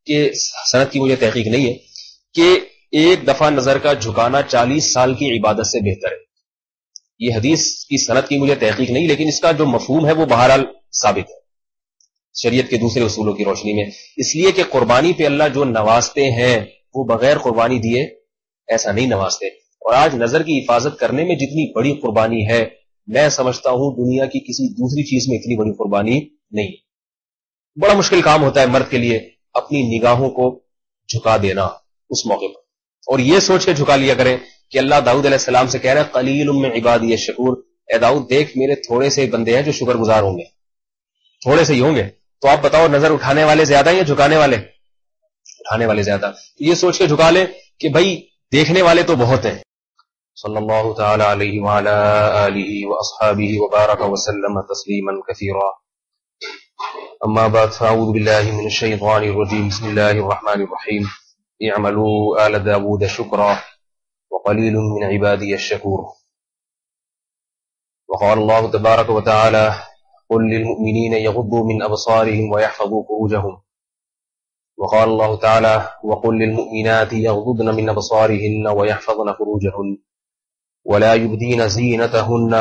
کہ سند کی مجھے تحقیق نہیں ہے کہ ایک دفعہ نظر کا جھکانا 40 سال کی عبادت سے بہتر ہے. یہ حدیث کی سند کی مجھے تحقیق نہیں، لیکن اس کا جو مفہوم ہے وہ بہرحال ثابت ہے شریعت کے دوسرے اصولوں کی روشنی میں. اس لیے کہ قربانی پہ اللہ جو نوازتے ہیں وہ بغیر قربانی دیے ایسا نہیں نوازتے. اور آج نظر کی حفاظت کرنے میں جتنی بڑی قربانی ہے، میں سمجھتا ہوں دنیا کی کسی دوسری چیز میں اتنی بڑی قربانی نہیں. بڑا مشکل کام ہوتا ہے مرد کے لیے اپنی نگاہوں کو جھکا دینا اس موقع پر، اور یہ سوچ کے جھکا لیا کریں کہ اللہ داؤد علیہ السلام سے کہہ رہا ہے قلیل من عبادی الشکور، اے داؤد دیکھ میرے تھوڑے سے بندے ہیں جو شکر گزار ہوں گے، تھوڑے سے ہی ہوں گے. تو آپ بتاؤ نظر اٹھانے والے زیادہ ہیں یا جھکانے والے؟ اٹھانے والے زیادہ. یہ سوچ کے جھکا لیں کہ بھائی دیکھنے والے تو بہت ہیں. صلی اللہ تعالی علیہ وعلی آلہ واصحابہ وبارک وسلم تسلیما کثیرا. اما بعد فاعوذ باللہ من الشیطان الرجیم. بسم اللہ الرحمن الرحیم. اعملوا آل داود شکرا وقلیل من عبادی الشکور. وقال اللہ تبارک وتعالی قل للمؤمنین یغضوا من ابصارهم ويحفظوا فروجهم. وقال الله تعالى وقل للمؤمنات يغضضن من أبصارهن ويحفظن فروجهن ولا يبدين زينتهن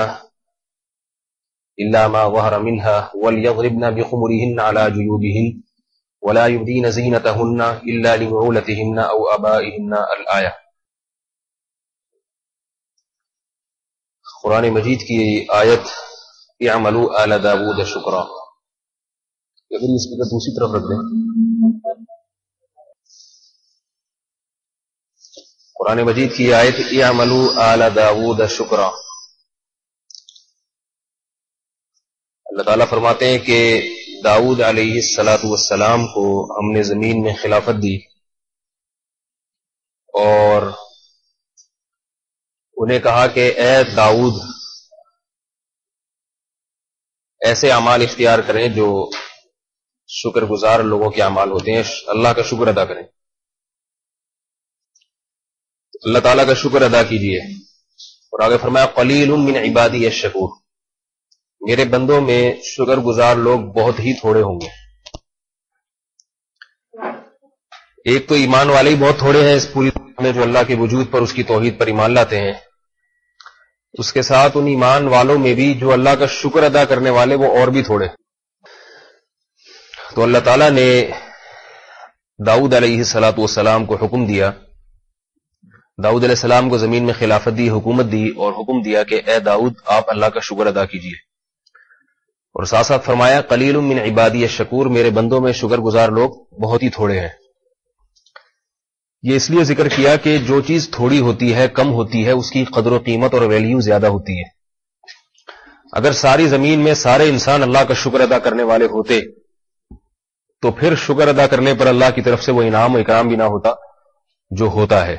إلا ما ظهر منها وليضربن بخمرهن على جيوبهن ولا يبدين زينتهن إلا لبعولتهن أو آبائهن الآية. قرآن مجید کی آیت اعملوا آل داود شکرا، اگر اس کو دوسری طرف رکھ دیں. قرآن مجید کی آیت اعملوا آل داود شکرا. اللہ تعالیٰ فرماتے ہیں کہ داؤد علیہ السلام کو ہم نے زمین میں خلافت دی اور انہیں کہا کہ اے داؤد ایسے اعمال اختیار کریں جو شکر گزار لوگوں کے اعمال ہوتے ہیں، اللہ کا شکر ادا کریں. اللہ تعالیٰ کا شکر ادا کیجیے. اور آگے فرمایا قلیل من عبادی الشکور، میرے بندوں میں شکر گزار لوگ بہت ہی تھوڑے ہوں گے. ایک تو ایمان والے ہی بہت تھوڑے ہیں اس پوری دنیا میں جو اللہ کے وجود پر، اس کی توحید پر ایمان لاتے ہیں. اس کے ساتھ ان ایمان والوں میں بھی جو اللہ کا شکر ادا کرنے والے وہ اور بھی تھوڑے. تو اللہ تعالیٰ نے داؤد علیہ السلام کو حکم دیا، داؤد علیہ السلام کو زمین میں خلافت دی، حکومت دی، اور حکم دیا کہ اے داؤد آپ اللہ کا شکر ادا کیجیے. اور ساتھ ساتھ فرمایا قلیل من عبادی الشکور، میرے بندوں میں شکر گزار لوگ بہت ہی تھوڑے ہیں. یہ اس لیے ذکر کیا کہ جو چیز تھوڑی ہوتی ہے، کم ہوتی ہے، اس کی قدر و قیمت اور ویلیو زیادہ ہوتی ہے. اگر ساری زمین میں سارے انسان اللہ کا شکر ادا کرنے والے ہوتے تو پھر شکر ادا کرنے پر اللہ کی طرف سے وہ انعام و اکرام بھی نہ ہوتا جو ہوتا ہے.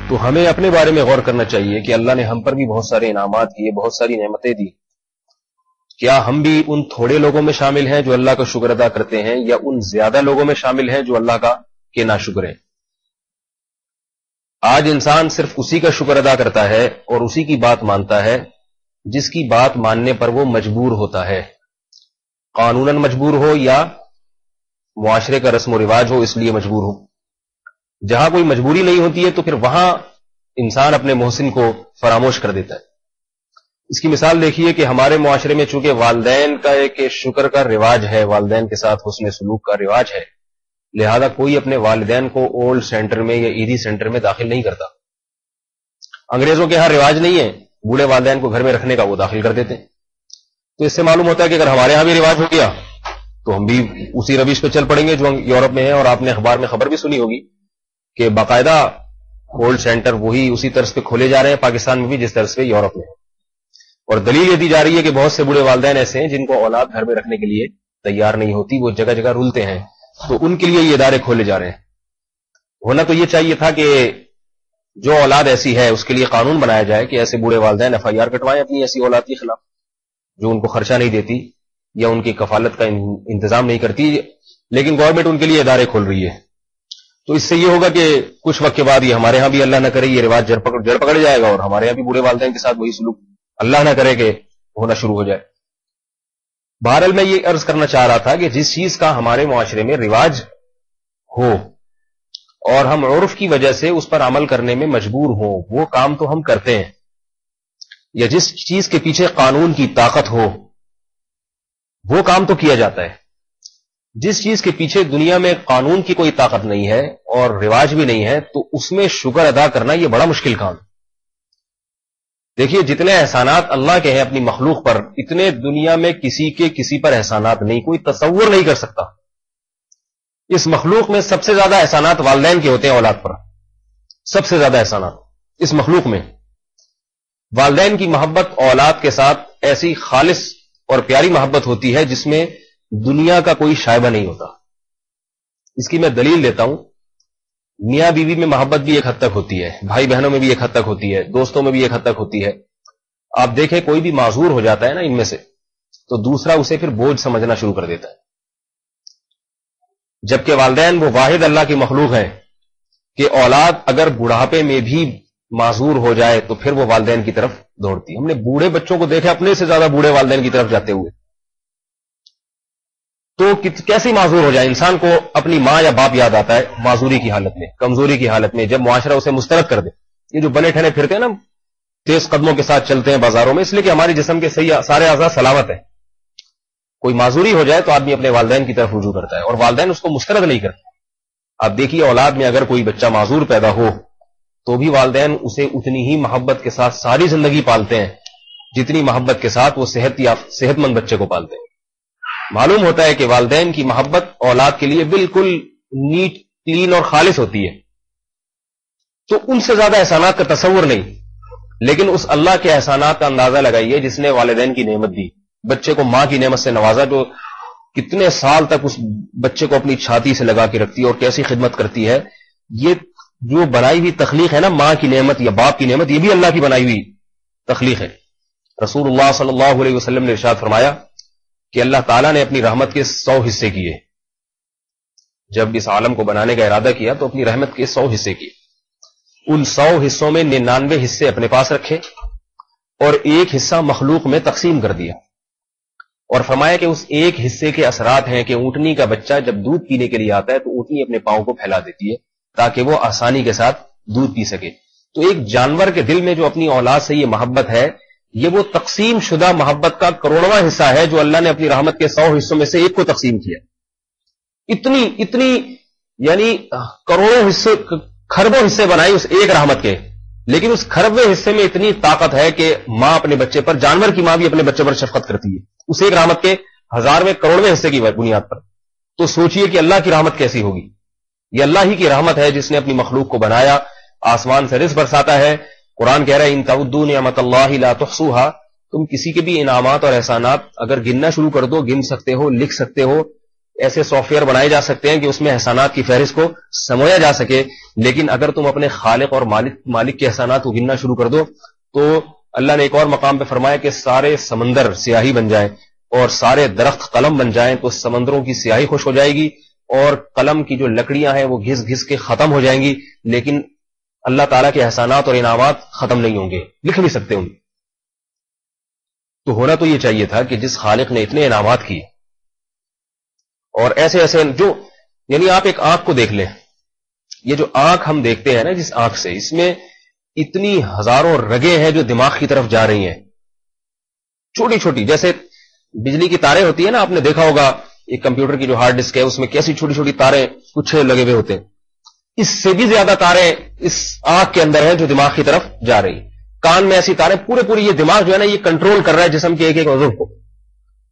تو ہمیں اپنے بارے میں غور کرنا چاہیے کہ اللہ نے ہم پر بھی بہت سارے انعامات کیے، بہت ساری نعمتیں دی. کیا ہم بھی ان تھوڑے لوگوں میں شامل ہیں جو اللہ کا شکر ادا کرتے ہیں، یا ان زیادہ لوگوں میں شامل ہیں جو اللہ کا کے ناشکر ہیں؟ آج انسان صرف اسی کا شکر ادا کرتا ہے اور اسی کی بات مانتا ہے جس کی بات ماننے پر وہ مجبور ہوتا ہے، قانوناً مجبور ہو یا معاشرے کا رسم و رواج ہو اس لیے مجبور ہو. جہاں کوئی مجبوری نہیں ہوتی ہے تو پھر وہاں انسان اپنے محسن کو فراموش کر دیتا ہے. اس کی مثال دیکھیے کہ ہمارے معاشرے میں چونکہ والدین کا ایک شکر کا رواج ہے، والدین کے ساتھ حسن سلوک کا رواج ہے، لہذا کوئی اپنے والدین کو اولڈ سینٹر میں یا ایدی سینٹر میں داخل نہیں کرتا. انگریزوں کے ہاں رواج نہیں ہے بوڑھے والدین کو گھر میں رکھنے کا، وہ داخل کر دیتے ہیں. تو اس سے معلوم ہوتا ہے کہ اگر ہمارے ہاں بھی رواج ہو گیا تو ہم بھی اسی روش پہ چل پڑیں گے جو یورپ میں ہے. اور آپ نے اخبار میں خبر بھی سنی ہوگی کہ باقاعدہ اولڈ سینٹر وہی اسی طرز پہ کھولے جا رہے ہیں پاکستان میں بھی جس طرز پہ یورپ میں ہے. اور دلیل یہ دی جا رہی ہے کہ بہت سے بوڑھے والدین ایسے ہیں جن کو اولاد گھر میں رکھنے کے لیے تیار نہیں ہوتی، وہ جگہ جگہ رولتے ہیں، تو ان کے لیے یہ ادارے کھولے جا رہے ہیں. ہونا تو یہ چاہیے تھا کہ جو اولاد ایسی ہے اس کے لیے قانون بنایا جائے کہ ایسے بوڑھے والدین FIR کٹوائیں اپنی ایسی اولاد کے خلاف جو ان کو خرچہ نہیں دیتی یا ان کی کفالت کا انتظام نہیں کرتی، لیکن گورنمنٹ ان کے لیے ادارے کھول رہی ہے. تو اس سے یہ ہوگا کہ کچھ وقت کے بعد یہ ہمارے ہاں بھی اللہ نہ کرے یہ رواج جڑ پکڑ جائے گا اور ہمارے ہاں بھی بوڑھے والدین کے ساتھ وہی سلوک اللہ نہ کرے کہ ہونا شروع ہو جائے. بہرحال میں یہ عرض کرنا چاہ رہا تھا کہ جس چیز کا ہمارے معاشرے میں رواج ہو اور ہم عرف کی وجہ سے اس پر عمل کرنے میں مجبور ہوں، وہ کام تو ہم کرتے ہیں، یا جس چیز کے پیچھے قانون کی طاقت ہو وہ کام تو کیا جاتا ہے۔ جس چیز کے پیچھے دنیا میں قانون کی کوئی طاقت نہیں ہے اور رواج بھی نہیں ہے تو اس میں شکر ادا کرنا یہ بڑا مشکل کام ہے۔ دیکھیے جتنے احسانات اللہ کے ہیں اپنی مخلوق پر، اتنے دنیا میں کسی کے کسی پر احسانات نہیں، کوئی تصور نہیں کر سکتا۔ اس مخلوق میں سب سے زیادہ احسانات والدین کے ہوتے ہیں اولاد پر، سب سے زیادہ احسانات اس مخلوق میں۔ والدین کی محبت اولاد کے ساتھ ایسی خالص اور پیاری محبت ہوتی ہے جس میں دنیا کا کوئی شائبہ نہیں ہوتا۔ اس کی میں دلیل دیتا ہوں، میاں بیوی میں محبت بھی ایک حد تک ہوتی ہے، بھائی بہنوں میں بھی ایک حد تک ہوتی ہے، دوستوں میں بھی ایک حد تک ہوتی ہے۔ آپ دیکھیں کوئی بھی معذور ہو جاتا ہے نا ان میں سے تو دوسرا اسے پھر بوجھ سمجھنا شروع کر دیتا ہے، جبکہ والدین وہ واحد اللہ کی مخلوق ہے کہ اولاد اگر بڑھاپے میں بھی معذور ہو جائے تو پھر وہ والدین کی طرف دوڑتی۔ ہم نے بوڑھے بچوں کو دیکھا اپنے سے زیادہ بوڑھے والدین کی طرف جاتے ہوئے، تو کیسی معذور ہو جائے؟ انسان کو اپنی ماں یا باپ یاد آتا ہے معذوری کی حالت میں، کمزوری کی حالت میں، جب معاشرہ اسے مسترد کر دے۔ یہ جو بنے ٹھنے پھرتے ہیں نا، تیز قدموں کے ساتھ چلتے ہیں بازاروں میں، اس لیے کہ ہمارے جسم کے سارے اعضاء سلامت ہیں۔ کوئی معذوری ہو جائے تو آدمی اپنے والدین کی طرف رجوع کرتا ہے اور والدین اس کو مسترد نہیں کرتے۔ آپ دیکھیے اولاد میں اگر کوئی بچہ معذور پیدا ہو تو بھی والدین اسے اتنی ہی محبت کے ساتھ ساری زندگی پالتے ہیں جتنی محبت کے ساتھ وہ صحت مند بچے کو پالتے ہیں۔ معلوم ہوتا ہے کہ والدین کی محبت اولاد کے لیے بالکل نیٹ، کلین اور خالص ہوتی ہے، تو ان سے زیادہ احسانات کا تصور نہیں۔ لیکن اس اللہ کے احسانات کا اندازہ لگائیے جس نے والدین کی نعمت دی، بچے کو ماں کی نعمت سے نوازا، جو کتنے سال تک اس بچے کو اپنی چھاتی سے لگا کے رکھتی ہے اور کیسی خدمت کرتی ہے۔ یہ جو بنائی ہوئی تخلیق ہے نا، ماں کی نعمت یا باپ کی نعمت، یہ بھی اللہ کی بنائی ہوئی تخلیق ہے۔ رسول اللہ صلی اللہ علیہ وسلم نے ارشاد فرمایا کہ اللہ تعالیٰ نے اپنی رحمت کے 100 حصے کیے۔ جب اس عالم کو بنانے کا ارادہ کیا تو اپنی رحمت کے 100 حصے کیے، ان 100 حصوں میں 99 حصے اپنے پاس رکھے اور ایک حصہ مخلوق میں تقسیم کر دیا، اور فرمایا کہ اس ایک حصے کے اثرات ہیں کہ اونٹنی کا بچہ جب دودھ پینے کے لیے آتا ہے تو اونٹنی اپنے پاؤں کو پھیلا دیتی ہے تاکہ وہ آسانی کے ساتھ دودھ پی سکے۔ تو ایک جانور کے دل میں جو اپنی اولاد سے یہ محبت ہے، یہ وہ تقسیم شدہ محبت کا کروڑواں حصہ ہے جو اللہ نے اپنی رحمت کے 100 حصوں میں سے ایک کو تقسیم کیا۔ اتنی یعنی کروڑوں حصے، کھربوں حصے بنائے اس ایک رحمت کے، لیکن اس کھربویں حصے میں اتنی طاقت ہے کہ ماں اپنے بچے پر، جانور کی ماں بھی اپنے بچے پر شفقت کرتی ہے اس ایک رحمت کے 1000ویں کروڑویں حصے کی بنیاد پر۔ تو سوچئے کہ اللہ کی رحمت کیسی ہوگی۔ یہ اللہ ہی کی رحمت ہے جس نے اپنی مخلوق کو بنایا، آسمان سے رزق برساتا ہے۔ قرآن کہہ رہا ہے ان تعدوا نعمت اللہ لا تحصوها، تم کسی کے بھی انعامات اور احسانات اگر گننا شروع کر دو، گن سکتے ہو، لکھ سکتے ہو، ایسے سافٹ ویئر بنائے جا سکتے ہیں کہ اس میں احسانات کی فہرست کو سمویا جا سکے، لیکن اگر تم اپنے خالق اور مالک کے احسانات کو گننا شروع کر دو تو اللہ نے ایک اور مقام پہ فرمایا کہ سارے سمندر سیاہی بن جائیں اور سارے درخت قلم بن جائیں تو سمندروں کی سیاہی خوش ہو جائے گی اور قلم کی جو لکڑیاں ہیں وہ گھس گھس کے ختم ہو جائیں گی، لیکن اللہ تعالیٰ کے احسانات اور انعامات ختم نہیں ہوں گے، لکھ نہیں سکتے ہوں گے۔ تو ہونا تو یہ چاہیے تھا کہ جس خالق نے اتنے انعامات کیے اور ایسے جو یعنی آپ ایک آنکھ کو دیکھ لیں، یہ جو آنکھ ہم دیکھتے ہیں نا جس آنکھ سے، اس میں اتنی ہزاروں رگیں ہیں جو دماغ کی طرف جا رہی ہیں، چھوٹی چھوٹی، جیسے بجلی کی تاریں ہوتی ہیں نا، آپ نے دیکھا ہوگا ایک کمپیوٹر کی جو ہارڈ ڈسک ہے اس میں کیسی چھوٹی چھوٹی تاریں کچھ لگے ہوئے ہوتے ہیں، اس سے بھی زیادہ تاریں اس آنکھ کے اندر ہیں جو دماغ کی طرف جا رہی ہیں۔ کان میں ایسی تاریں، پوری یہ دماغ جو ہے نا یہ کنٹرول کر رہا ہے جسم کے ایک ایک عضو کو،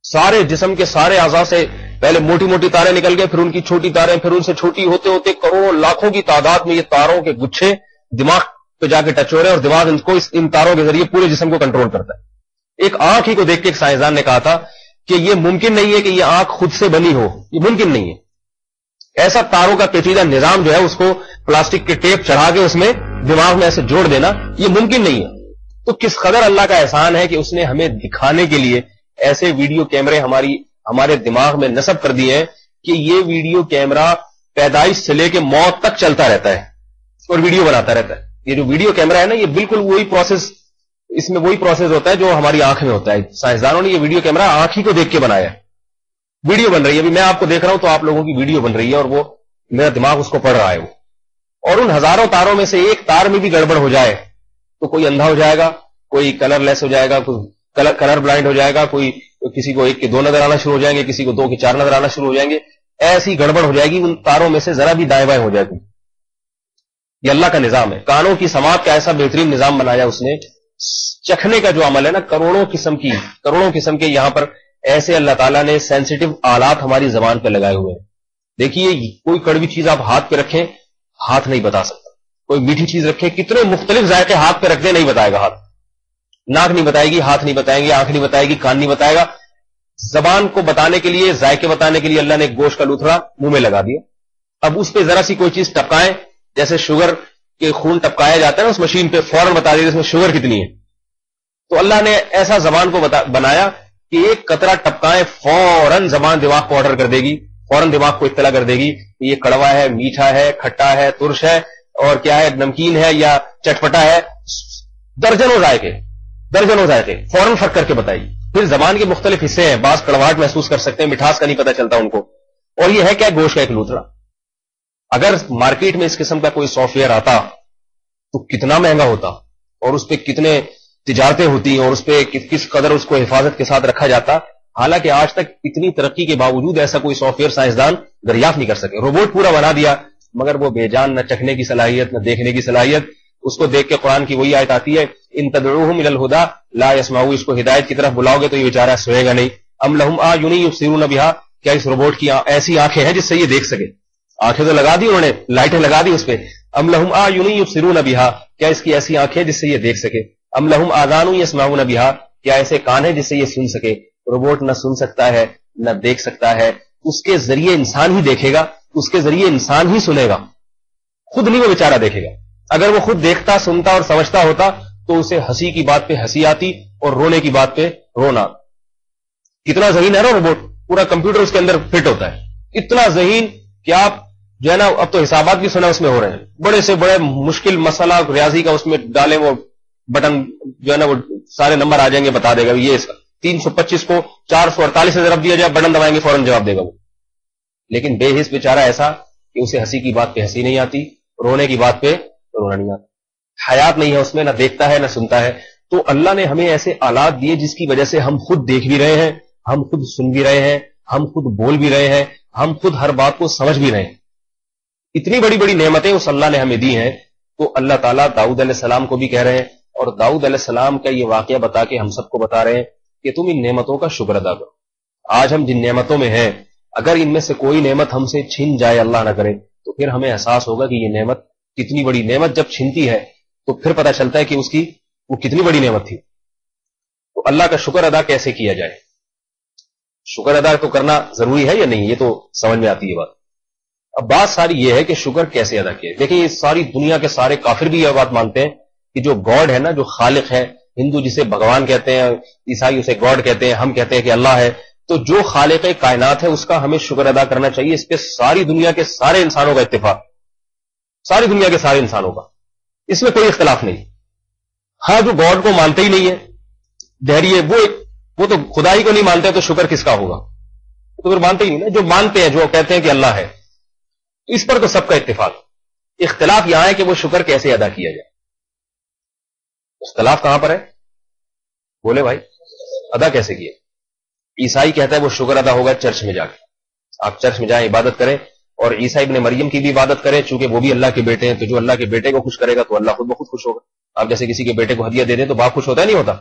سارے جسم کے سارے اعضاء سے پہلے موٹی موٹی تاریں نکل گئے، پھر ان کی چھوٹی تاریں، پھر ان سے چھوٹی ہوتے ہوتے کروڑوں لاکھوں کی تعداد میں یہ تاروں کے گچھے دماغ پہ جا کے ٹچ ہو رہے ہیں اور دماغ ان تاروں کے ذریعے پورے جسم کو کنٹرول کرتا ہے۔ ایک آنکھ ہی کو دیکھ کے ایک سائنسدان نے کہا تھا کہ یہ ممکن نہیں ہے کہ یہ آنکھ خود سے بنی ہو، یہ ممکن نہیں ہے، ایسا تاروں کا پیچیدہ نظام جو ہے اس کو پلاسٹک کے ٹیپ چڑھا کے اس میں دماغ میں ایسے جوڑ دینا یہ ممکن نہیں ہے۔ تو کس قدر اللہ کا احسان ہے کہ اس نے ہمیں دکھانے کے لیے ایسے ویڈیو کیمرے ہمارے دماغ میں نصب کر دیے ہیں کہ یہ ویڈیو کیمرہ پیدائش سے لے کے موت تک چلتا رہتا ہے اور ویڈیو بناتا رہتا ہے۔ یہ جو ویڈیو کیمرہ ہے نا، یہ بالکل وہی پروسیس، اس میں وہی پروسیس ہوتا ہے جو ہماری آنکھ میں ہوتا ہے۔ سائنسدانوں نے یہ ویڈیو کیمرہ آنکھ ہی کو دیکھ کے بنایا ہے۔ ویڈیو بن رہی ہے, ابھی میں آپ کو دیکھ رہا ہوں تو آپ لوگوں کی ویڈیو بن رہی ہے, اور وہ میرا دماغ اس کو پڑھ رہا ہے, اور ان ہزاروں تاروں میں سے ایک تار میں بھی گڑبڑ ہو جائے تو کوئی اندھا ہو جائے گا, کوئی کلر لیس ہو جائے گا, کوئی کلر بلائنڈ ہو جائے گا, کوئی کسی کو 1 کے 2 نظر آنا شروع ہو جائیں گے, کسی کو 2 کے 4 نظر آنا شروع ہو جائیں گے. ایسی گڑبڑ ہو جائے گی ان تاروں میں سے ذرا بھی دائیں بائیں ہو جائے گی. یہ اللہ کا نظام ہے. کانوں کی سماعت کا ایسا بہترین نظام بنایا اس نے. چکھنے کا جو عمل ہے نا, کروڑوں قسم کے یہاں پر ایسے اللہ تعالیٰ نے سینسیٹیو آلات ہماری زبان پہ لگائے ہوئے ہیں. دیکھیے, کوئی کڑوی چیز آپ ہاتھ پہ رکھیں, ہاتھ نہیں بتا سکتا. کوئی میٹھی چیز رکھیں, کتنے مختلف ذائقے ہاتھ پہ رکھ دیں, نہیں بتائے گا ہاتھ. ناک نہیں بتائے گی, ہاتھ نہیں بتائیں گے, آنکھ نہیں بتائے گی, کان نہیں بتائے گا. زبان کو بتانے کے لیے, ذائقے بتانے کے لیے اللہ نے ایک گوشت کا لوتھڑا منہ میں لگا دیا. اب اس پہ ذرا سی کوئی چیز ٹپکائیں, جیسے شوگر کے خون ٹپکایا جاتا ہے نا اس مشین پہ, فوراً بتا دیتے اس میں شوگر کتنی ہے. تو اللہ نے ایسا زبان کو بنایا کہ ایک قطرہ ٹپکائیں, فوراً زبان دماغ کو آرڈر کر دے گی, فوراً دماغ کو اطلاع کر دے گی کہ یہ کڑوا ہے, میٹھا ہے, کھٹا ہے, ترش ہے, اور کیا ہے, نمکین ہے یا چٹپٹا ہے. درجنوں ذائقے فوراً فرق کر کے بتائی. پھر زبان کے مختلف حصے ہیں, بعض کڑواہٹ محسوس کر سکتے ہیں, مٹھاس کا نہیں پتہ چلتا ان کو, اور یہ ہے کیا, گوشت کا ایک لوتھڑا. اگر مارکیٹ میں اس قسم کا کوئی سافٹ ویئر آتا تو کتنا مہنگا ہوتا, اور اس پہ کتنے تجارتیں ہوتی, اور اس پہ کس قدر اس کو حفاظت کے ساتھ رکھا جاتا. حالانکہ آج تک اتنی ترقی کے باوجود ایسا کوئی سافٹ ویئر سائنسدان دریافت نہیں کر سکے. روبوٹ پورا بنا دیا, مگر وہ بے جان, نہ چکھنے کی صلاحیت, نہ دیکھنے کی صلاحیت. اس کو دیکھ کے قرآن کی وہی آیت آتی ہے, ان تدعوہم الی الہدی لا یسمعوا, اس کو ہدایت کی طرف بلاؤ گے تو یہ بیچارہ سوئے گا نہیں. ام لہم اعین یبصرون بہا, کیا اس روبوٹ کی ایسی آنکھیں ہیں جس سے یہ دیکھ سکے. آنکھیں تو لگا دی انہوں نے, لائٹیں لگا دی اس پہ. ام لہم اعین یبصرون بہا, کیا اس کی ایسی آنکھیں جس سے یہ دیکھ سکے. ام لہم آذان یسمعون بہا, کیا ایسے کان ہیں جس سے یہ سن سکے. روبوٹ نہ سن سکتا ہے, نہ دیکھ سکتا ہے. اس کے ذریعے انسان ہی دیکھے گا, اس کے ذریعے انسان ہی سنے گا, خود نہیں وہ بیچارہ دیکھے گا. اگر وہ خود دیکھتا, سنتا اور سمجھتا ہوتا تو اسے ہنسی کی بات پہ ہنسی آتی اور رونے کی بات پہ رونا. کتنا ذہین ہے نا روبوٹ, پورا کمپیوٹر اس کے اندر فٹ ہوتا ہے. اتنا ذہین کہ آپ جو ہے نا, اب تو حسابات بھی سنا اس میں ہو رہے ہیں, بڑے سے بڑے مشکل مسئلہ ریاضی کا اس میں ڈالیں, وہ بٹن جو ہے نا وہ سارے نمبر آ جائیں گے, بتا دے گا یہ اس کا 325 کو 448 سے ضرب دیا جائے, بٹن دبائیں گے فوراً جواب دے گا وہ. لیکن بے حس بیچارہ ایسا کہ اسے ہنسی کی بات پہ ہنسی نہیں آتی, رونے کی بات پہ رونا نہیں آتا, حیات نہیں ہے اس میں, نہ دیکھتا ہے نہ سنتا ہے. تو اللہ نے ہمیں ایسے آلات دیے جس کی وجہ سے ہم خود دیکھ بھی رہے ہیں, ہم خود سن بھی رہے ہیں, ہم خود بول بھی رہے ہیں, ہم خود ہر بات کو سمجھ بھی رہے ہیں. اتنی بڑی بڑی نعمتیں اس اللہ نے ہمیں دی ہیں. تو اللہ تعالیٰ داؤد علیہ السلام کو بھی کہہ رہے ہیں, اور داؤد علیہ السلام کا یہ واقعہ بتا کے ہم سب کو بتا رہے ہیں کہ تم ان نعمتوں کا شکر ادا کرو. آج ہم جن نعمتوں میں ہیں, اگر ان میں سے کوئی نعمت ہم سے چھن جائے, اللہ نہ کرے, تو پھر ہمیں احساس ہوگا کہ یہ نعمت کتنی بڑی نعمت جب چھنتی ہے تو پھر پتہ چلتا ہے کہ اس کی وہ کتنی بڑی نعمت تھی. تو اللہ کا شکر ادا کیسے کیا جائے؟ شکر ادا تو کرنا ضروری ہے یا نہیں, یہ تو سمجھ میں آتی ہے بات. اب بات ساری یہ ہے کہ شکر کیسے ادا کیا. دیکھیں, یہ ساری دنیا کے سارے کافر بھی یہ بات مانتے ہیں کہ جو گاڈ ہے نا, جو خالق ہے, ہندو جسے بھگوان کہتے ہیں, عیسائی اسے گاڈ کہتے ہیں, ہم کہتے ہیں کہ اللہ ہے. تو جو خالق کائنات ہے اس کا ہمیں شکر ادا کرنا چاہیے. اس پہ ساری دنیا کے سارے انسانوں کا اتفاق, ساری دنیا کے سارے انسانوں کا, اس میں کوئی اختلاف نہیں. ہاں, جو گاڈ کو مانتے ہی نہیں ہے, دہریے, وہ تو خدائی کو نہیں مانتے, تو شکر کس کا ہوگا؟ تو پھر مانتے ہی نہیں نا. جو مانتے ہیں, جو کہتے ہیں کہ اللہ ہے, اس پر تو سب کا اتفاق. اختلاف یہاں ہے کہ وہ شکر کیسے ادا کیا جائے. اختلاف کہاں پر ہے؟ بولے بھائی, ادا کیسے کیا؟ عیسائی کہتا ہے وہ شکر ادا ہوگا چرچ میں جا کے. آپ چرچ میں جائیں, عبادت کریں, اور عیسیٰ ابن مریم کی بھی عبادت کریں, چونکہ وہ بھی اللہ کے بیٹے ہیں. تو جو اللہ کے بیٹے کو خوش کرے گا تو اللہ خود بخود خوش ہوگا. آپ جیسے کسی کے بیٹے کو ہدیہ دے دیں تو باپ خوش ہوتا ہے, نہیں ہوتا؟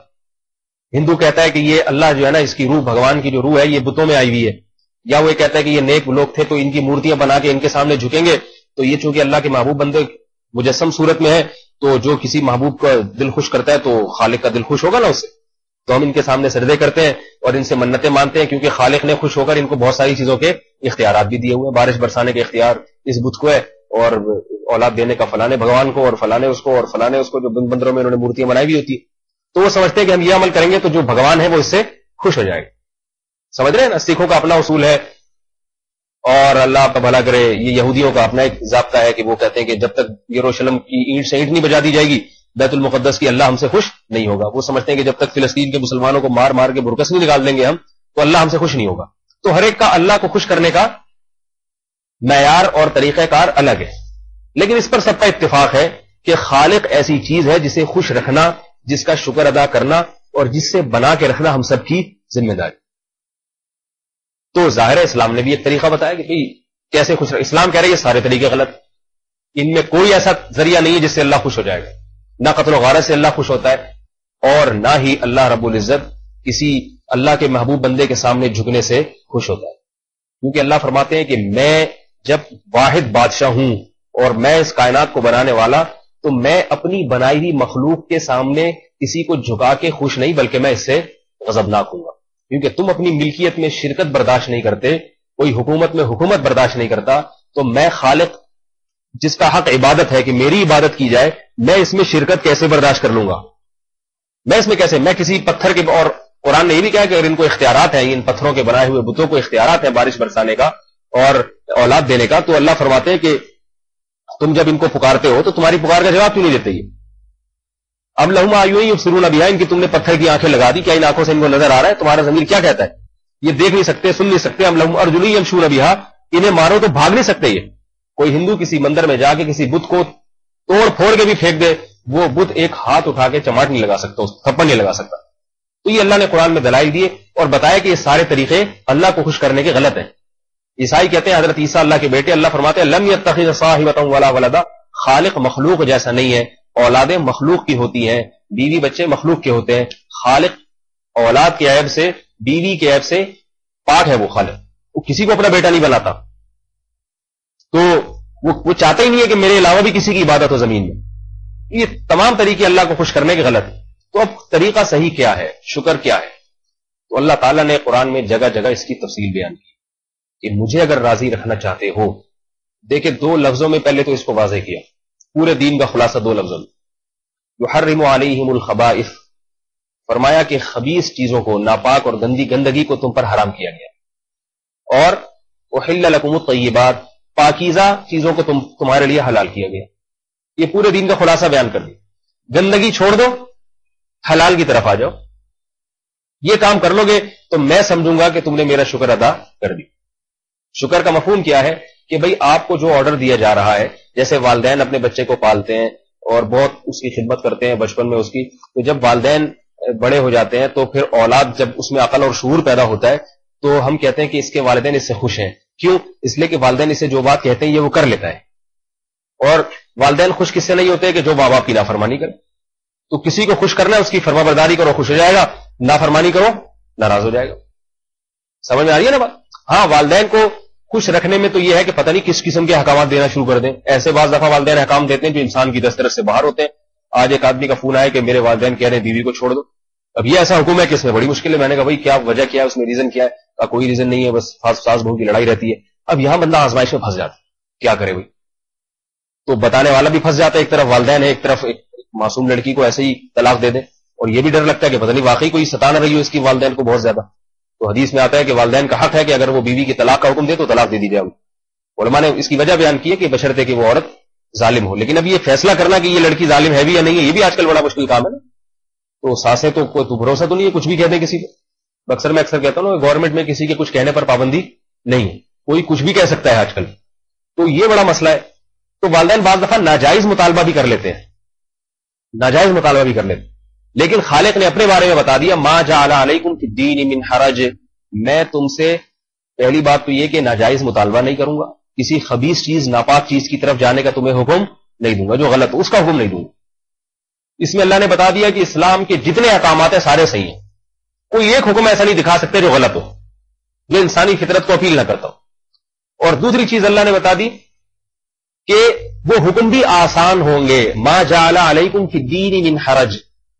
ہندو کہتا ہے کہ یہ اللہ جو ہے نا, اس کی روح, بھگوان کی جو روح ہے, یہ بتوں میں آئی ہوئی ہے. یا وہ کہتا ہے کہ یہ نیک لوگ تھے تو ان کی مورتیاں بنا کے ان کے سامنے جھکیں گے, تو یہ چونکہ اللہ کے محبوب بندے مجسم صورت میں ہے, تو جو کسی محبوب کا دل خوش کرتا ہے تو خالق کا دل خوش ہوگا نا اس سے. تو ہم ان کے سامنے سجدے کرتے ہیں اور ان سے منتیں مانتے ہیں, کیونکہ خالق نے خوش ہو کر ان کو بہت ساری چیزوں کے اختیارات بھی دیے ہوئے ہیں. بارش برسانے کے اختیار اس بت کو ہے, اور اولاد دینے کا فلانے بھگوان کو, اور فلانے اس کو, اور فلانے اس کو, جو بندروں میں انہوں نے مورتیاں بنائی ہوئی ہوتی. تو وہ سمجھتے ہیں کہ ہم یہ عمل کریں گے تو جو بھگوان ہے وہ اس سے خوش ہو جائے گا. سمجھ رہے ہیں نا, سکھوں کا اپنا اصول ہے, اور اللہ آپ کا بھلا کرے, یہ یہودیوں کا اپنا ایک ضابطہ ہے کہ وہ کہتے ہیں کہ جب تک یروشلم کی اینٹ سے اینٹ نہیں بجا دی جائے گی بیت المقدس کی, اللہ ہم سے خوش نہیں ہوگا. وہ سمجھتے ہیں کہ جب تک فلسطین کے مسلمانوں کو مار مار کے برکس نہیں نکال دیں گے ہم, تو اللہ ہم سے خوش نہیں ہوگا. تو ہر ایک کا اللہ کو خوش کرنے کا معیار اور طریقہ کار الگ ہے، لیکن اس پر سب کا اتفاق ہے کہ خالق ایسی چیز ہے جسے خوش رکھنا، جس کا شکر ادا کرنا اور جس سے بنا کے رکھنا ہم سب کی ذمہ داری۔ تو ظاہر ہے اسلام نے بھی ایک طریقہ بتایا کہ بھئی کیسے خوش رکھ، اسلام کہہ رہے ہیں یہ سارے طریقے غلط، ان میں کوئی ایسا ذریعہ نہیں ہے جس سے اللہ خوش ہو جائے گا، نہ قتل و غارت سے اللہ خوش ہوتا ہے اور نہ ہی اللہ رب العزت کسی اللہ کے محبوب بندے کے سامنے جھکنے سے خوش ہوتا ہے، کیونکہ اللہ فرماتے ہیں کہ میں جب واحد بادشاہ ہوں اور میں اس کائنات کو بنانے والا، تو میں اپنی بنائی ہوئی مخلوق کے سامنے کسی کو جھکا کے خوش نہیں بلکہ میں اس سے غضبناک ہوں گا، کیونکہ تم اپنی ملکیت میں شرکت برداشت نہیں کرتے، کوئی حکومت میں حکومت برداشت نہیں کرتا، تو میں خالق جس کا حق عبادت ہے کہ میری عبادت کی جائے، میں اس میں شرکت کیسے برداشت کر لوں گا؟ میں اس میں کیسے، میں کسی پتھر کے، اور قرآن نے یہ بھی کہا کہ اگر ان کو اختیارات ہیں، ان پتھروں کے بنائے ہوئے بتوں کو اختیارات ہیں بارش برسانے کا اور اولاد دینے کا، تو اللہ فرماتے ہیں کہ تم جب ان کو پکارتے ہو تو تمہاری پکار کا جواب کیوں نہیں دیتے؟ یہ اب لہم آیون یبصرون بہا، ان کی تم نے پتھر کی آنکھیں لگا دی، کیا ان آنکھوں سے ان کو نظر آ رہا ہے؟ تمہارا ضمیر کیا کہتا ہے؟ یہ دیکھ نہیں سکتے، سن نہیں سکتے۔ ام لہم ارجل یمشون بہا، انہیں مارو تو بھاگ نہیں سکتے۔ یہ کوئی ہندو کسی مندر میں جا کے کسی بت کو توڑ پھوڑ کے بھی پھینک دے، وہ بت ایک ہاتھ اٹھا کے چماٹ نہیں لگا سکتا، اس تھپڑ نہیں لگا سکتا۔ تو یہ اللہ نے قرآن میں دلائل دیے اور بتایا کہ یہ سارے طریقے اللہ کو خوش کرنے کے غلط ہیں۔ عیسائی کہتے ہیں حضرت عیسیٰ اللہ کے بیٹے، اللہ فرماتے ہیں لم یتخذ صاحبۃ ولا ولدا، خالق مخلوق جیسا نہیں ہے، اولادیں مخلوق کی ہوتی ہیں، بیوی بچے مخلوق کے ہوتے ہیں، خالق اولاد کے عیب سے، بیوی کے عیب سے پاک ہے، وہ خالق، وہ کسی کو اپنا بیٹا نہیں بناتا، تو وہ چاہتا ہی نہیں ہے کہ میرے علاوہ بھی کسی کی عبادت ہو زمین میں۔ یہ تمام طریقے اللہ کو خوش کرنے کے غلط ہیں۔ تو اب طریقہ صحیح کیا ہے، شکر کیا ہے؟ تو اللہ تعالیٰ نے قرآن میں جگہ جگہ اس کی تفصیل بیان کی کہ مجھے اگر راضی رکھنا چاہتے ہو، دیکھیں دو لفظوں میں پہلے تو اس کو واضح کیا، پورے دین کا خلاصہ دو لفظوں میں، یحرم علیہم الخبائث، فرمایا کہ خبیث چیزوں کو، ناپاک اور گندگی کو تم پر حرام کیا گیا، اور احل لکم الطیبات، پاکیزہ چیزوں کو تمہارے لیے حلال کیا گیا۔ یہ پورے دین کا خلاصہ بیان کر دیا، گندگی چھوڑ دو، حلال کی طرف آ جاؤ، یہ کام کر لو گے تو میں سمجھوں گا کہ تم نے میرا شکر ادا کر دی۔ شکر کا مفہوم کیا ہے کہ بھئی آپ کو جو آرڈر دیا جا رہا ہے، جیسے والدین اپنے بچے کو پالتے ہیں اور بہت اس کی خدمت کرتے ہیں بچپن میں اس کی، تو جب والدین بڑے ہو جاتے ہیں تو پھر اولاد جب اس میں عقل اور شعور پیدا ہوتا ہے تو ہم کہتے ہیں کہ اس کے والدین اس سے خوش ہیں، کیوں؟ اس لیے کہ والدین اسے جو بات کہتے ہیں یہ وہ کر لیتا ہے، اور والدین خوش کس سے نہیں ہوتے کہ جو ماں باپ کی نافرمانی کرے۔ تو کسی کو خوش کرنا ہے، اس کی فرما برداری کرو خوش ہو جائے گا، نافرمانی کرو ناراض ہو جائے گا۔ سمجھ میں آ رہی ہے نا بات؟ ہاں، والدین کو خوش رکھنے میں تو یہ ہے کہ پتہ نہیں کس قسم کے احکامات دینا شروع کر دیں، ایسے بعض دفعہ والدین احکام دیتے ہیں جو انسان کی دسترس سے باہر ہوتے ہیں۔ آج ایک آدمی کا فون آیا کہ میرے والدین کہہ رہے ہیں بیوی کو چھوڑ دو، اب یہ ایسا حکم ہے کہ اس میں بڑی مشکل ہے۔ میں نے کہا بھائی کیا وجہ کیا ہے، اس میں ریزن کیا ہے؟ کوئی ریزن نہیں ہے، بس ساس بہو کی لڑائی رہتی ہے۔ اب یہاں بندہ آزمائش میں پھنس جاتا ہے، کیا کرے بھائی؟ تو بتانے والا بھی پھنس جاتا ہے، ایک طرف والدین ہے، ایک طرف ایک معصوم لڑکی کو ایسے ہی طلاق دے دیں، اور یہ بھی ڈر لگتا ہے کہ پتہ نہیں واقعی کوئی ستا نہ رہی ہو اس کی والدین کو بہت زیادہ۔ تو حدیث میں آتا ہے کہ والدین کا حق ہے کہ اگر وہ بیوی کی طلاق کا حکم دے تو طلاق دے دی جائے۔ علماء نے اس کی وجہ بیان کی ہے کہ بشرطے کہ وہ عورت ظالم ہو، لیکن اب یہ فیصلہ کرنا کہ یہ لڑکی ظالم ہے بھی یا نہیں ہے، یہ بھی آج کل بڑا مشکل کام ہے نا۔ تو ساسیں تو کوئی تو بھروسہ تو نہیں ہے، کچھ بھی کہہ دیں کسی کو۔ اکثر میں کہتا ہوں گورنمنٹ میں کسی کے کچھ کہنے پر پابندی نہیں ہے، کوئی کچھ بھی کہہ سکتا ہے آج کل، تو یہ بڑا مسئلہ ہے۔ تو والدین بعض دفعہ ناجائز مطالبہ بھی کر لیتے ہیں، ناجائز مطالبہ بھی کر لیتے ہیں، لیکن خالق نے اپنے بارے میں بتا دیا ما جعل علیکم فی الدین من حرج، میں تم سے پہلی بات تو یہ کہ ناجائز مطالبہ نہیں کروں گا، کسی خبیث چیز، ناپاک چیز کی طرف جانے کا تمہیں حکم نہیں دوں گا، جو غلط ہو اس کا حکم نہیں دوں گا۔ اس میں اللہ نے بتا دیا کہ اسلام کے جتنے احکامات ہیں سارے صحیح ہیں، کوئی ایک حکم ایسا نہیں دکھا سکتے جو غلط ہو، جو انسانی فطرت کو اپیل نہ کرتا ہو۔ اور دوسری چیز اللہ نے بتا دی کہ وہ حکم بھی آسان ہوں گے، ما جعل علیکم فی الدین من حرج،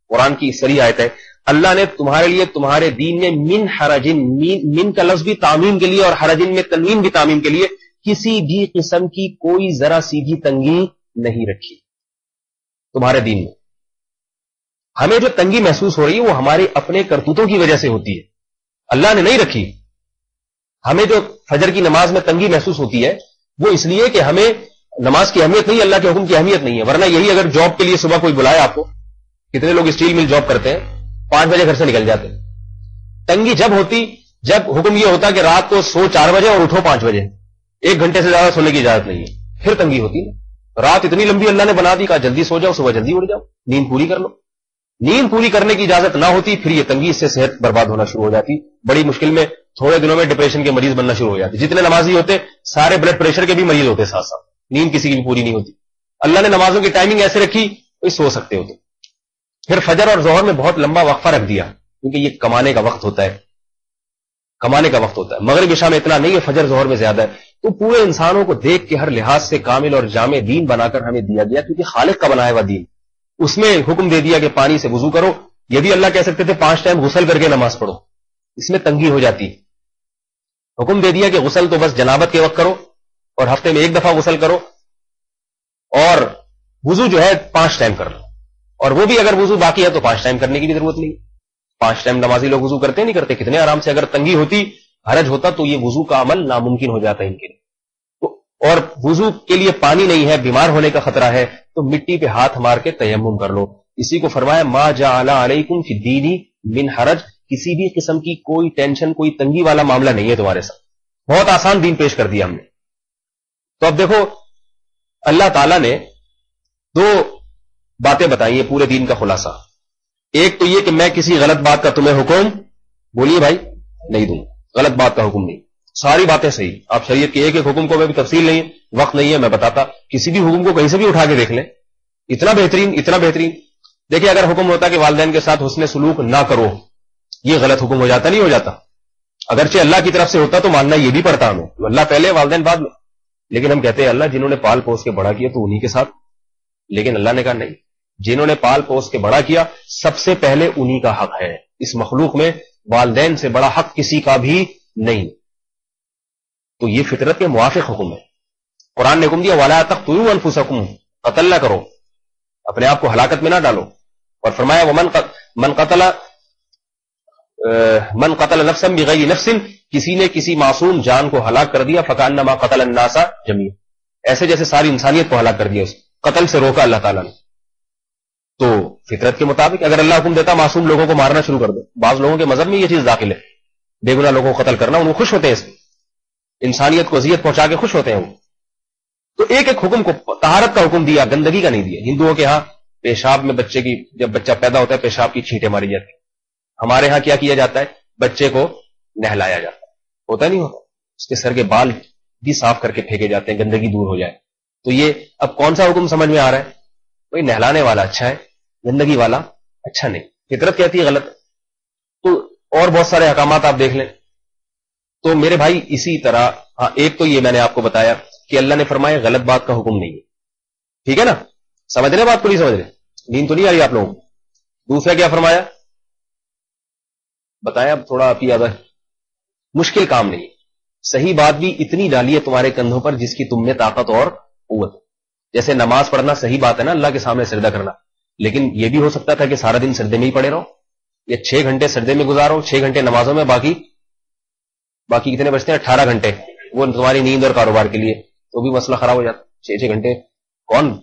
قرآن کی صریح آیت ہے، اللہ نے تمہارے لیے تمہارے دین میں من حرج، من کا لفظ بھی تعمیم کے لیے اور حرجن میں تنوین بھی تعمیم کے لیے، کسی بھی قسم کی کوئی ذرا سی بھی تنگی نہیں رکھی تمہارے دین میں۔ ہمیں جو تنگی محسوس ہو رہی ہے وہ ہمارے اپنے کرتوتوں کی وجہ سے ہوتی ہے، اللہ نے نہیں رکھی۔ ہمیں جو فجر کی نماز میں تنگی محسوس ہوتی ہے وہ اس لیے کہ ہمیں نماز کی اہمیت نہیں، اللہ کے حکم کی اہمیت نہیں ہے، ورنہ یہی اگر جاب کے لیے صبح کوئی بلائے آپ کو، کتنے لوگ اسٹیل مل جاب کرتے ہیں، 5 بجے گھر سے نکل جاتے ہیں، تنگی جب ہوتی جب حکم یہ ہوتا کہ رات کو سو 4 بجے اور اٹھو 5 بجے، 1 گھنٹے سے زیادہ سونے کی اجازت نہیں ہے، پھر تنگی ہوتی نا۔ رات اتنی لمبی اللہ نے بنا دی، کہا جلدی سو جاؤ، صبح جلدی اٹھ جاؤ، نیند پوری کر لو۔ نیند پوری کرنے کی اجازت نہ ہوتی، پھر یہ تنگی، اس سے صحت برباد ہونا شروع ہو جاتی، بڑی مشکل میں تھوڑے دنوں میں ڈپریشن کے مریض بننا شروع ہو جاتے۔ جتنے نمازی ہوتے سارے بلڈ پریشر کے بھی مریض ہوتے ساتھ ساتھ، نیند کسی کی بھی پوری نہیں ہوتی۔ اللہ نے نمازوں کی ٹائمنگ ایسے رکھی کوئی سو سکتے ہوتے۔ پھر فجر اور ظہر میں بہت لمبا وقفہ رکھ دیا، کیونکہ یہ کمانے کا وقت ہوتا ہے، کمانے کا وقت ہوتا ہے۔ مغرب عشاء میں اتنا نہیں ہے، فجر ظہر میں زیادہ ہے۔ تو پورے انسانوں کو دیکھ کے ہر لحاظ سے کامل اور جامع دین بنا کر ہمیں دیا گیا، کیونکہ خالق کا بنایا ہوا دین۔ اس میں حکم دے دیا کہ پانی سے وضو کرو، یہ بھی اللہ کہہ سکتے تھے 5 ٹائم غسل کر کے نماز پڑھو، اس میں تنگی ہو جاتی۔ حکم دے دیا کہ غسل تو بس جنابت کے وقت کرو اور ہفتے میں 1 دفعہ غسل کرو، اور وضو جو ہے 5 ٹائم کر لو، اور وہ بھی اگر وضو باقی ہے تو 5 ٹائم کرنے کی بھی ضرورت نہیں۔ 5 ٹائم نمازی لوگ وضو کرتے نہیں کرتے، کتنے آرام سے۔ اگر تنگی ہوتی، حرج ہوتا تو یہ وضو کا عمل ناممکن ہو جاتا ہے ان کے لیے۔ اور وضو کے لیے پانی نہیں ہے، بیمار ہونے کا خطرہ ہے، تو مٹی پہ ہاتھ مار کے تیمم کر لو۔ اسی کو فرمایا ما جعل علیکم فی الدین من حرج، کسی بھی قسم کی کوئی ٹینشن، کوئی تنگی والا معاملہ نہیں ہے تمہارے ساتھ، بہت آسان دین پیش کر دیا ہم نے۔ تو اب دیکھو اللہ تعالیٰ نے 2 باتیں بتائی ہیں پورے دین کا خلاصہ۔ ایک تو یہ کہ میں کسی غلط بات کا تمہیں حکم، بولیے بھائی، نہیں دوں، غلط بات کا حکم نہیں، ساری باتیں صحیح۔ آپ شریعت کے ایک ایک حکم کو میں بھی تفصیل نہیں ہے، وقت نہیں ہے میں بتاتا، کسی بھی حکم کو کہیں سے بھی اٹھا کے دیکھ لیں، اتنا بہترین اتنا بہترین۔ دیکھیں اگر حکم ہوتا کہ والدین کے ساتھ حسن سلوک نہ کرو، یہ غلط حکم ہو جاتا نہیں ہو جاتا؟ اگرچہ اللہ کی طرف سے ہوتا تو ماننا یہ بھی پڑتا ہمیں، اللہ پہلے والدین بعد میں، لیکن ہم کہتے ہیں اللہ جنہوں نے پال پوس کے بڑا کیا تو انہی کے ساتھ، لیکن اللہ نے کہا نہیں، جنہوں نے پال پوس کے بڑا کیا سب سے پہلے انہی کا حق ہے، اس مخلوق میں والدین سے بڑا حق کسی کا بھی نہیں۔ تو یہ فطرت کے موافق حکم ہے۔ قرآن نے حکم دیا وَلَا تَقْتُلُوا أَنفُسَكُمْ، قتل نہ کرو، اپنے آپ کو ہلاکت میں نہ ڈالو، اور فرمایا من قتل نفسا بغیر نفس، کسی نے کسی معصوم جان کو ہلاک کر دیا فکأنما قتل الناس جميعا، ایسے جیسے ساری انسانیت کو ہلاک کر دیا، اس قتل سے روکا اللہ تعالیٰ نے۔ تو فطرت کے مطابق اگر اللہ حکم دیتا معصوم لوگوں کو مارنا شروع کر دو، بعض لوگوں کے مذہب میں یہ چیز داخل ہے، بے گناہ لوگوں کو قتل کرنا، ان کو خوش ہوتے ہیں، اس میں انسانیت کو اذیت پہنچا کے خوش ہوتے ہیں وہ۔ تو ایک ایک حکم کو، طہارت کا حکم دیا، گندگی کا نہیں دیا۔ ہندوؤں کے ہاں پیشاب میں بچے کی، جب بچہ پیدا ہوتا ہے پیشاب کی چھینٹیں ماری جاتی ہیں، ہمارے ہاں کیا کیا جاتا ہے، بچے کو نہلایا جاتا ہے، ہوتا نہیں ہوتا، اس کے سر کے بال بھی صاف کر کے پھینکے جاتے ہیں، گندگی دور ہو جائے۔ تو یہ اب کون سا حکم سمجھ میں آ رہا ہے؟ بھائی نہلانے والا اچھا ہے، گندگی والا اچھا نہیں، فطرت کہتی ہے غلط۔ تو اور بہت سارے احکامات آپ دیکھ لیں۔ تو میرے بھائی اسی طرح، ہاں ایک تو یہ میں نے آپ کو بتایا کہ اللہ نے فرمایا غلط بات کا حکم نہیں ہے، ٹھیک ہے نا، سمجھ رہے بات کو نہیں سمجھ رہے، نیند تو نہیں آ رہی آپ لوگوں کو؟ دوسرا کیا فرمایا بتایا، اب تھوڑا آپ یاد ہے، مشکل کام نہیں، صحیح بات بھی اتنی ڈالیے تمہارے کندھوں پر جس کی تم میں طاقت اور قوت۔ جیسے نماز پڑھنا صحیح بات ہے نا، اللہ کے سامنے سجدہ کرنا، لیکن یہ بھی ہو سکتا تھا کہ سارا دن سجدے میں ہی پڑے رہو، یا 6 گھنٹے سجدے میں گزارو، 6 گھنٹے نمازوں میں، باقی کتنے بچتے ہیں 18 گھنٹے وہ تمہاری نیند اور کاروبار کے لیے، تو بھی مسئلہ خراب ہو جاتا۔ 6 گھنٹے کون،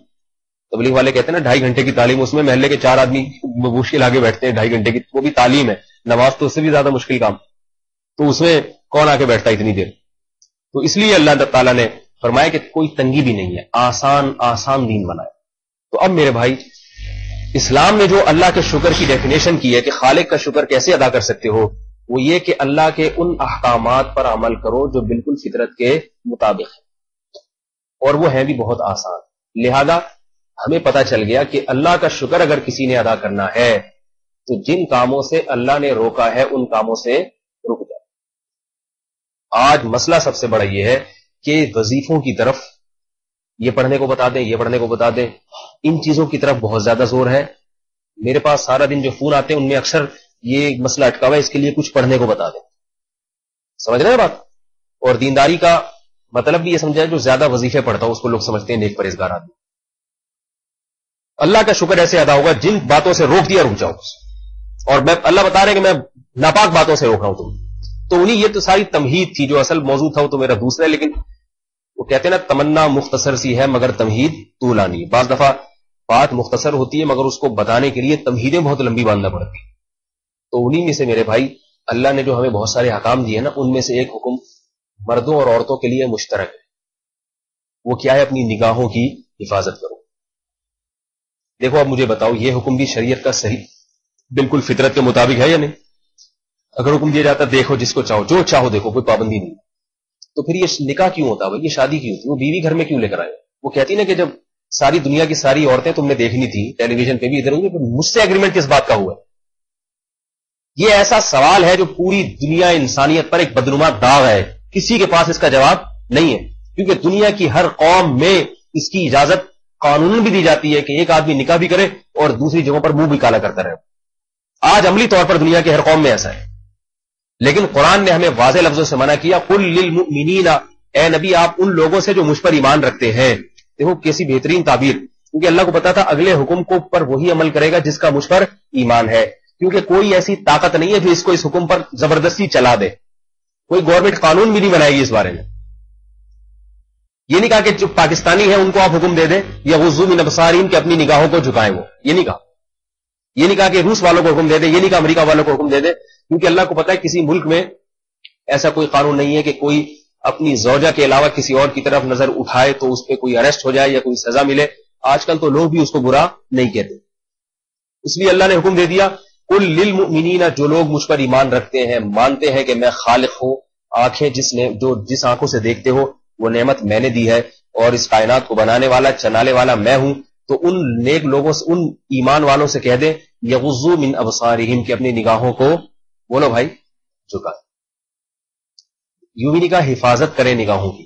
تبلیغ والے کہتے ہیں نا 2.5 گھنٹے کی تعلیم، اس میں محلے کے 4 آدمی مشکل آگے بیٹھتے ہیں 2.5 گھنٹے کی، وہ بھی تعلیم ہے، نماز تو اس سے بھی زیادہ مشکل کام، تو اس میں کون آ کے بیٹھتا ہے اتنی دیر؟ تو اس لیے اللہ تعالیٰ نے فرمایا کہ کوئی تنگی بھی نہیں ہے، آسان دین بنایا۔ تو اب میرے بھائی اسلام نے جو اللہ کے شکر کی ڈیفینیشن کی ہے کہ خالق کا شکر کیسے ادا کر سکتے ہو، وہ یہ کہ اللہ کے ان احکامات پر عمل کرو جو بالکل فطرت کے مطابق ہے، اور وہ ہیں بھی بہت آسان۔ لہذا ہمیں پتہ چل گیا کہ اللہ کا شکر اگر کسی نے ادا کرنا ہے تو جن کاموں سے اللہ نے روکا ہے ان کاموں سے رک جائے۔ آج مسئلہ سب سے بڑا یہ ہے کہ وظیفوں کی طرف یہ پڑھنے کو بتا دیں، یہ پڑھنے کو بتا دیں، ان چیزوں کی طرف بہت زیادہ زور ہے۔ میرے پاس سارا دن جو فون آتے ہیں ان میں اکثر یہ مسئلہ اٹکا ہوا ہے، اس کے لیے کچھ پڑھنے کو بتا دیں، سمجھ رہے ہیں بات؟ اور دینداری کا مطلب بھی یہ سمجھا ہے جو زیادہ وظیفے پڑھتا ہو اس کو لوگ سمجھتے ہیں نیک پرہیزگار آدمی۔ اللہ کا شکر ایسے ادا ہوگا جن باتوں سے روک دیا رک جاؤ، اور میں اللہ بتا رہے ہیں کہ میں ناپاک باتوں سے روک رہا ہوں تم، تو انہیں یہ تو ساری تمہید تھی، جو اصل موضوع تھا وہ تو میرا دوسرا ہے، لیکن وہ کہتے ہیں نا تمنا مختصر سی ہے مگر تمہید طولانی۔ بعض دفعہ بات مختصر ہوتی ہے مگر اس کو بتانے کے لیے تمہیدیں بہت لمبی باندھنا پڑتی، تو انہی میں سے میرے بھائی اللہ نے جو ہمیں بہت سارے احکام دیے نا، ان میں سے ایک حکم مردوں اور عورتوں کے لیے مشترک ہے. وہ کیا ہے؟ اپنی نگاہوں کی حفاظت کرو. دیکھو اب مجھے بتاؤ، یہ حکم بھی شریعت کا صحیح بالکل فطرت کے مطابق ہے یا نہیں؟ اگر حکم دیا جاتا دیکھو جس کو چاہو، جو چاہو دیکھو، کوئی پابندی نہیں، تو پھر یہ نکاح کیوں ہوتا ہے؟ یہ شادی کیوں ہوتی؟ وہ بیوی گھر میں کیوں لے کر آئے؟ وہ کہتی نا کہ جب ساری دنیا کی ساری عورتیں تم نے دیکھنی تھی ٹیلی ویژن پہ بھی ادھر ہوئی، مجھ سے ایگریمنٹ کس بات کا ہوا ہے؟ یہ ایسا سوال ہے جو پوری دنیا انسانیت پر ایک بدنما داغ ہے. کسی کے پاس اس کا جواب نہیں ہے، کیونکہ دنیا کی ہر قوم میں اس کی اجازت قانون بھی دی جاتی ہے کہ ایک آدمی نکاح بھی کرے اور دوسری جگہوں پر منہ بھی کالا کرتا رہے. آج عملی طور پر دنیا کے ہر قوم میں ایسا ہے، لیکن قرآن نے ہمیں واضح لفظوں سے منع کیا. قل للمؤمنین، اے نبی آپ ان لوگوں سے جو مجھ پر ایمان رکھتے ہیں. دیکھو کیسی بہترین تعبیر، کیونکہ اللہ کو پتا تھا اگلے حکم کو پر وہی عمل کرے گا جس کا مجھ پر ایمان ہے، کیونکہ کوئی ایسی طاقت نہیں ہے جو اس کو اس حکم پر زبردستی چلا دے. کوئی گورنمنٹ قانون بھی نہیں بنائے گی اس بارے میں. یہ نہیں کہا کہ جو پاکستانی ہیں ان کو آپ حکم دے دیں یا غضوا من ابصارہم کہ اپنی نگاہوں کو جھکائیں. وہ یہ نہیں کہا. یہ نہیں کہا کہ روس والوں کو حکم دے دیں، یہ نہیں کہا امریکہ والوں کو حکم دے دیں، کیونکہ اللہ کو پتا ہے کسی ملک میں ایسا کوئی قانون نہیں ہے کہ کوئی اپنی زوجہ کے علاوہ کسی اور کی طرف نظر اٹھائے تو اس پہ کوئی اریسٹ ہو جائے یا کوئی سزا ملے. آج کل تو لوگ بھی اس کو برا نہیں کہتے. اس لیے اللہ نے حکم دے دیا قل للمؤمنین، جو لوگ مجھ پر ایمان رکھتے ہیں، مانتے ہیں کہ میں خالق ہوں. آنکھیں جس آنکھوں سے دیکھتے ہو وہ نعمت میں نے دی ہے، اور اس کائنات کو بنانے والا چلانے والا میں ہوں. تو ان نیک لوگوں سے، ان ایمان والوں سے کہہ دیں یغضوا من ابصارہم کہ اپنی نگاہوں کو بولو بھائی جھکائیں. یوں بھی نہیں کہا حفاظت کریں نگاہوں کی.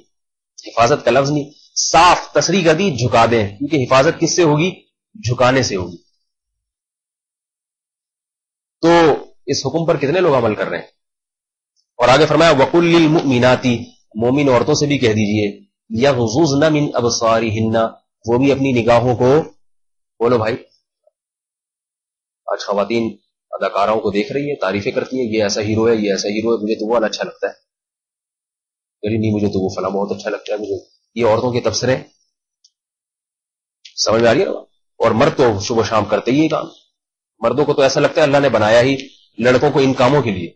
حفاظت کا لفظ نہیں، صاف تصریح کر دی جھکا دیں، کیونکہ حفاظت کس سے ہوگی؟ جھکانے سے ہوگی. تو اس حکم پر کتنے لوگ عمل کر رہے ہیں؟ اور آگے فرمایا وقل للمؤمنات، مومن عورتوں سے بھی کہہ دیجئے یغضضن من ابصارہن، وہ بھی اپنی نگاہوں کو بولو بھائی. آج خواتین اداکاراؤں کو دیکھ رہی ہیں، تعریفیں کرتی ہیں، یہ ایسا ہیرو ہے، یہ ایسا ہیرو ہے، مجھے تو وہ والا اچھا لگتا ہے، نہیں مجھے تو وہ فلاں بہت اچھا لگتا ہے. مجھے یہ عورتوں کے تبصرے سمجھ میں آ رہی ہے. اور مرد تو صبح شام کرتے ہی کام. مردوں کو تو ایسا لگتا ہے اللہ نے بنایا ہی لڑکوں کو ان کاموں کے لیے.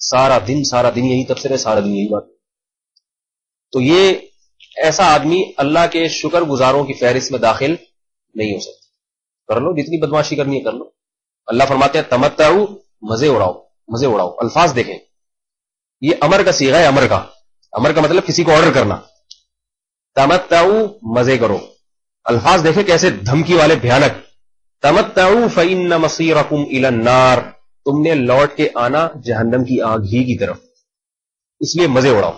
سارا دن یہی تبصرے، سارا دن یہی بات. تو یہ ایسا آدمی اللہ کے شکر گزاروں کی فہرست میں داخل نہیں ہو سکتا. کر لو جتنی بدماشی کرنی ہے کر لو. اللہ فرماتے ہیں تمتعوا، مزے اڑاؤ، مزے اڑاؤ. الفاظ دیکھیں، یہ امر کا صیغہ ہے. امر کا مطلب کسی کو آرڈر کرنا. تمتعوا، مزے کرو. الفاظ دیکھیں کیسے دھمکی والے، بھیانک. تمتعوا فإن مصيركم إلى النار، تم نے لوٹ کے آنا جہنم کی آگ ہی کی طرف، اس لیے مزے اڑاؤ.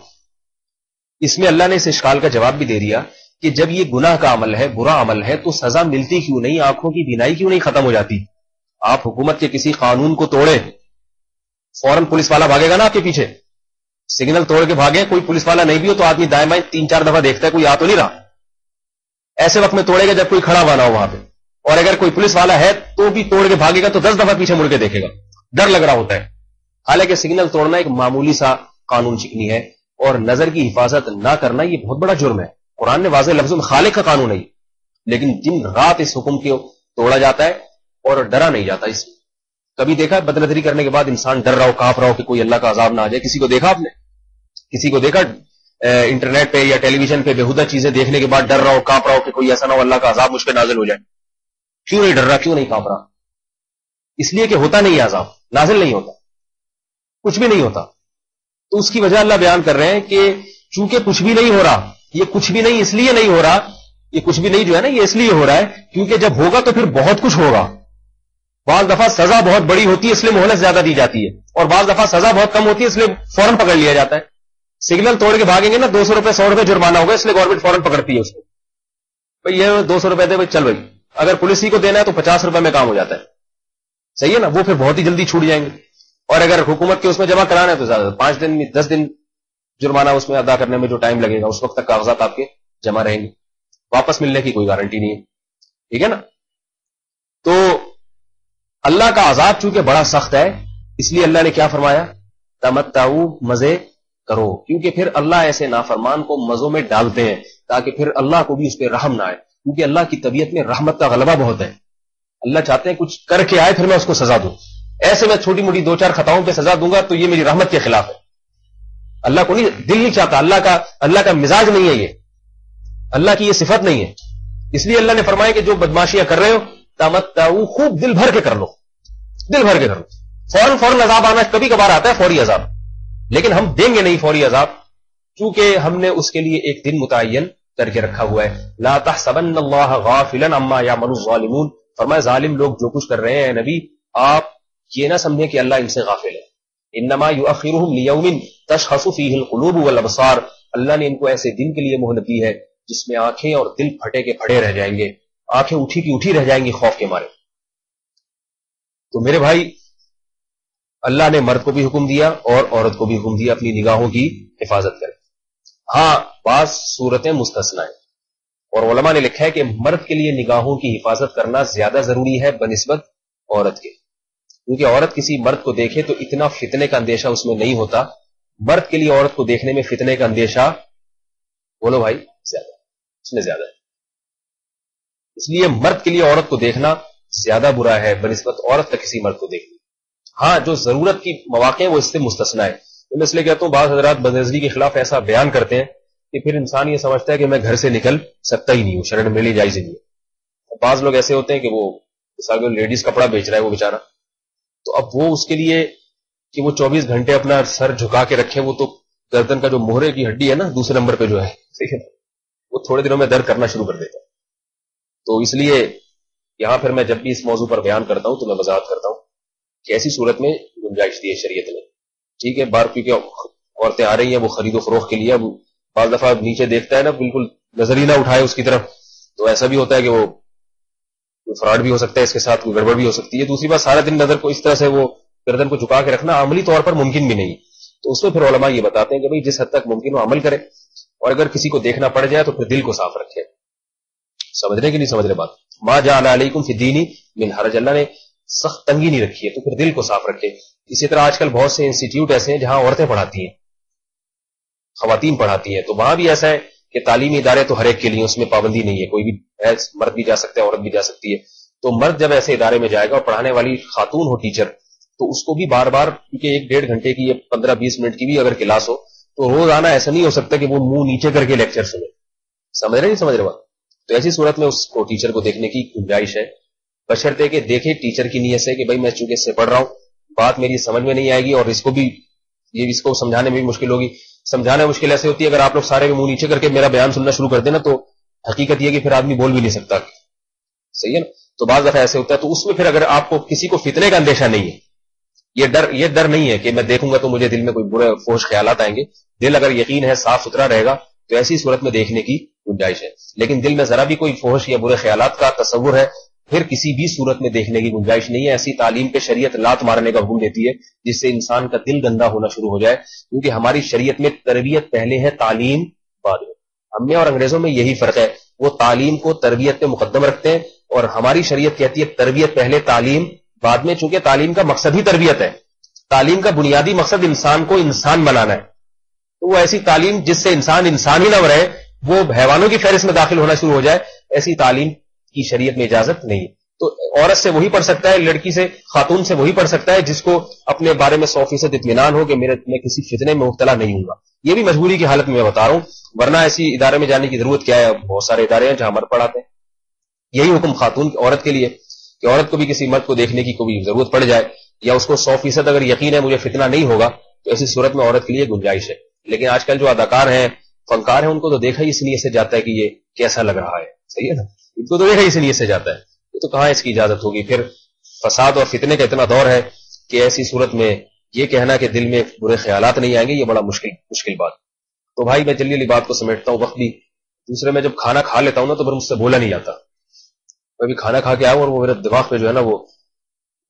اس میں اللہ نے اس اشکال کا جواب بھی دے دیا کہ جب یہ گناہ کا عمل ہے، برا عمل ہے، تو سزا ملتی کیوں نہیں؟ آنکھوں کی بینائی کیوں نہیں ختم ہو جاتی؟ آپ حکومت کے کسی قانون کو توڑیں، فوراً پولیس والا بھاگے گا نا آپ کے پیچھے. سگنل توڑ کے بھاگے، کوئی پولیس والا نہیں بھی ہو تو آدمی دائیں بائیں 3-4 دفعہ دیکھتا ہے کوئی آ تو نہیں رہا. ایسے وقت میں توڑے گا جب کوئی کھڑا ہوا نہ ہو وہاں پہ. اور اگر کوئی پولیس والا ہے تو بھی توڑ کے بھاگے گا تو 10 دفعہ پیچھے مڑ کے دیکھے گا، ڈر لگ رہا ہوتا ہے. حالانکہ سگنل توڑنا ایک معمولی سا قانون شکنی ہے، اور نظر کی حفاظت نہ کرنا یہ بہت بڑا جرم ہے. قرآن نے واضح لفظوں میں خالق کا قانون ہے، لیکن دن رات اس حکم کو توڑا جاتا ہے اور ڈرا نہیں جاتا. اس کبھی دیکھا بد نظری کرنے کے بعد انسان ڈر رہا ہو، کانپ رہا ہو کہ کوئی اللہ کا عذاب نہ آ جائے؟ کسی کو دیکھا آپ نے؟ کسی کو دیکھا انٹرنیٹ پہ یا ٹیلی ویژن پہ بےہودہ چیزیں دیکھنے کے بعد ڈر رہا ہو، کانپ رہا ہو کہ کوئی ایسا نہ ہو اللہ کا عذاب مجھ پہ نازل ہو جائے؟ کیوں نہیں ڈر رہا، کیوں نہیں کانپ رہا؟ اس لیے کہ ہوتا نہیں عذاب، نازل نہیں ہوتا، کچھ بھی نہیں ہوتا. تو اس کی وجہ اللہ بیان کر رہے ہیں کہ چونکہ کچھ بھی نہیں ہو رہا، یہ کچھ بھی نہیں اس لیے نہیں ہو رہا، یہ کچھ بھی نہیں جو ہے نا یہ اس لیے ہو رہا ہے کیونکہ جب ہوگا تو پھر بہت کچھ ہوگا. بعض دفعہ سزا بہت بڑی ہوتی ہے اس لیے مہلت زیادہ دی جاتی ہے، اور بعض دفعہ سزا بہت کم ہوتی ہے اس لیے فوراً پکڑ لیا جاتا ہے. سگنل توڑ کے بھاگیں گے نا 200 روپے 100 روپے جرمانہ ہوگا، اس لیے گورنمنٹ فوراً پکڑتی ہے اس کو. بھائی یہ 200 روپے دے بھائی، چل بھائی. اگر پولیس ہی کو دینا ہے تو 50 روپے میں کام ہو جاتا ہے. صحیح ہے نا، وہ پھر بہت ہی جلدی چھوٹ جائیں گے. اور اگر حکومت کے اس میں جمع کرانا ہے تو زیادہ 5 دن 10 دن جرمانہ اس میں ادا کرنے میں جو ٹائم لگے گا، اس وقت تک کاغذات آپ کے جمع رہیں گے، واپس ملنے کی کوئی گارنٹی نہیں ہے. ٹھیک ہے نا. تو اللہ کا عذاب چونکہ بڑا سخت ہے، اس لیے اللہ نے کیا فرمایا؟ تمتعوا، مزے کرو. کیونکہ پھر اللہ ایسے نافرمان کو مزوں میں ڈالتے ہیں تاکہ پھر اللہ کو بھی اس پہ رحم نہ آئے، کیونکہ اللہ کی طبیعت میں رحمت کا غلبہ بہت ہے. اللہ چاہتے ہیں کچھ کر کے آئے پھر میں اس کو سزا دوں. ایسے میں چھوٹی موٹی 2-4 خطاؤں پہ سزا دوں گا تو یہ میری رحمت کے خلاف ہے. اللہ کو نہیں، دل نہیں چاہتا، اللہ کا مزاج نہیں ہے، یہ اللہ کی یہ صفت نہیں ہے. اس لیے اللہ نے فرمایا کہ جو بدماشیاں کر رہے ہو تمتعوا، خوب دل بھر کے کر لو، دل بھر کے کر لو. فوراً عذاب آنا کبھی کبھار آتا ہے، فوری عذاب، لیکن ہم دیں گے نہیں فوری عذاب، چونکہ ہم نے اس کے لیے ایک دن متعین کر کے رکھا ہوا ہے. لا تحسبن اللہ غافلا عما يعمل الظالمون، فرمایا ظالم لوگ جو کچھ کر رہے ہیں نبی آپ یہ نہ سمجھیں کہ اللہ ان سے غافل ہے. انما یؤخرهم لیوم تشخص فیہ القلوب والابصار، اللہ نے ان کو ایسے دن کے لیے مہلت دی ہے جس میں آنکھیں اور دل پھٹے کے پھٹے رہ جائیں گے، آنکھیں اٹھی کی اٹھی رہ جائیں گی خوف کے مارے. تو میرے بھائی اللہ نے مرد کو بھی حکم دیا اور عورت کو بھی حکم دیا اپنی نگاہوں کی حفاظت کریں. ہاں بعض صورتیں مستثنا ہیں، اور علماء نے لکھا ہے کہ مرد کے لیے نگاہوں کی حفاظت کرنا زیادہ ضروری ہے بنسبت عورت کے، کیونکہ عورت کسی مرد کو دیکھے تو اتنا فتنے کا اندیشہ اس میں نہیں ہوتا. مرد کے لیے عورت کو دیکھنے میں فتنے کا اندیشہ بولو بھائی زیادہ، اس میں زیادہ ہے. اس لیے مرد کے لیے عورت کو دیکھنا زیادہ برا ہے بنسبت عورت کا کسی مرد کو دیکھنا. ہاں جو ضرورت کی مواقع ہیں وہ اس سے مستثنا ہے. میں اس لیے کہتا ہوں بعض حضرات بدنظری کے خلاف ایسا بیان کرتے ہیں کہ پھر انسان یہ سمجھتا ہے کہ میں گھر سے نکل سکتا ہی نہیں ہوں، شرع میرے لیے جائز نہیں ہے. بعض لوگ ایسے ہوتے ہیں کہ وہ مثال کے لیڈیز کپڑا بیچ رہا ہے وہ بیچارہ، تو اب وہ اس کے لیے کہ وہ 24 گھنٹے اپنا سر جھکا کے رکھے، وہ تو گردن کا جو مہرے کی ہڈی ہے نا دوسرے نمبر پہ جو ہے وہ تھوڑے دنوں میں درد کرنا شروع کر دیتا. تو اس لیے یہاں پھر میں جب بھی اس موضوع پر بیان کرتا ہوں تو میں وضاحت کرتا ہوں کہ ایسی صورت میں گنجائش دی ہے شریعت میں. ٹھیک ہے بار کیونکہ عورتیں آ رہی ہیں وہ خرید و فروخت کے لیے، اب بعض دفعہ نیچے دیکھتا ہے نا بالکل نظر ہی نہ اٹھائے اس کی طرف، تو ایسا بھی ہوتا ہے کہ وہ فراڈ بھی ہو سکتا ہے، اس کے ساتھ کوئی گڑبڑ بھی ہو سکتی ہے. دوسری بات سارا دن نظر کو اس طرح سے وہ گردن کو جھکا کے رکھنا عملی طور پر ممکن بھی نہیں. تو اس میں پھر علماء یہ بتاتے ہیں کہ بھئی جس حد تک ممکن وہ عمل کرے، اور اگر کسی کو دیکھنا پڑ جائے تو پھر دل کو صاف رکھے. سمجھ رہے کہ نہیں سمجھ رہے بات؟ ما جعل علیکم فی الدین من حرج، اللہ نے سخت تنگی نہیں رکھی ہے، تو پھر دل کو صاف رکھے. اسی طرح آج کل بہت سے انسٹیٹیوٹ ایسے ہیں جہاں عورتیں پڑھاتی ہیں، خواتین پڑھاتی ہیں، تو وہاں بھی ایسا ہے کہ تعلیمی ادارے تو ہر ایک کے لیے، اس میں پابندی نہیں ہے، کوئی بھی مرد بھی جا سکتا ہے عورت بھی جا سکتی ہے. تو مرد جب ایسے ادارے میں جائے گا اور پڑھانے والی خاتون ہو ٹیچر، تو اس کو بھی بار بار، کیونکہ 1-1.5 گھنٹے کی 15-20 منٹ کی بھی اگر کلاس ہو تو روزانہ ایسا نہیں ہو سکتا کہ وہ منہ نیچے کر کے لیکچر سنے. سمجھ رہے نہیں سمجھ رہے بات؟ تو ایسی صورت میں اس کو ٹیچر کو دیکھنے کی گنجائش ہے، بشرطے کہ دیکھے ٹیچر کی نیت سے کہ بھائی میں چونکہ اس سے پڑھ رہا ہوں، بات میری سمجھ میں نہیں آئے گی اور اس کو بھی یہ اس کو سمجھانے میں بھی مشکل ہوگی. سمجھانا مشکل ایسے ہوتی ہے اگر آپ لوگ سارے منہ نیچے کر کے میرا بیان سننا شروع کر دینا تو حقیقت یہ کہ پھر آدمی بول بھی نہیں سکتا. صحیح ہے نا؟ تو بعض دفعہ ایسے ہوتا ہے، تو اس میں پھر اگر آپ کو کسی کو فتنے کا اندیشہ نہیں ہے، یہ ڈر نہیں ہے کہ میں دیکھوں گا تو مجھے دل میں کوئی برے فحش خیالات آئیں گے، دل اگر یقین ہے صاف ستھرا رہے گا تو ایسی صورت میں دیکھنے کی گنجائش ہے. لیکن دل میں ذرا بھی کوئی فحش یا برے خیالات کا تصور ہے پھر کسی بھی صورت میں دیکھنے کی گنجائش نہیں ہے. ایسی تعلیم پہ شریعت لات مارنے کا حکم دیتی ہے جس سے انسان کا دل گندا ہونا شروع ہو جائے، کیونکہ ہماری شریعت میں تربیت پہلے ہے، تعلیم بعد میں. ہم میں اور انگریزوں میں یہی فرق ہے، وہ تعلیم کو تربیت پہ مقدم رکھتے ہیں اور ہماری شریعت کہتی ہے تربیت پہلے تعلیم بعد میں. چونکہ تعلیم کا مقصد ہی تربیت ہے، تعلیم کا بنیادی مقصد انسان کو انسان بنانا ہے. تو وہ ایسی تعلیم جس سے انسان ہی نہ رہے، وہ حیوانوں کی فہرست میں داخل ہونا شروع ہو جائے، ایسی تعلیم کی شریعت میں اجازت نہیں ہے. تو عورت سے وہی پڑھ سکتا ہے، لڑکی سے خاتون سے وہی پڑھ سکتا ہے جس کو اپنے بارے میں 100% اطمینان ہو کہ میں کسی فتنے میں مبتلا نہیں ہوں گا. یہ بھی مجبوری کی حالت میں بتا رہا ہوں، ورنہ ایسی ادارے میں جانے کی ضرورت کیا ہے؟ بہت سارے ادارے ہیں جہاں مرد پڑھاتے ہیں. یہی حکم خاتون عورت کے لیے کہ عورت کو بھی کسی مرد کو دیکھنے کی کوئی ضرورت پڑ جائے یا اس کو 100% اگر یقین ہے مجھے فتنہ نہیں ہوگا تو ایسی صورت میں عورت کے لیے گنجائش ہے. لیکن آج کل جو اداکار ہیں، فنکار ہیں، ان کو تو دیکھا ہی اس نیت سے جاتا ہے کہ یہ کیسا لگ رہا ہے. صحیح ہے نا؟ ان کو تو دیکھا ہی اس نیت سے جاتا ہے، یہ تو کہاں اس کی اجازت ہوگی. پھر فساد اور فتنے کا اتنا دور ہے کہ ایسی صورت میں یہ کہنا کہ دل میں برے خیالات نہیں آئیں گے، یہ بڑا مشکل بات. تو بھائی میں جلدی جلدی بات کو سمیٹتا ہوں، وقت بھی. دوسرے میں جب کھانا کھا لیتا ہوں نا تو پھر مجھ سے بولا نہیں جاتا. میں بھی کھانا کھا کے آیا اور وہ میرے دماغ پہ جو ہے نا وہ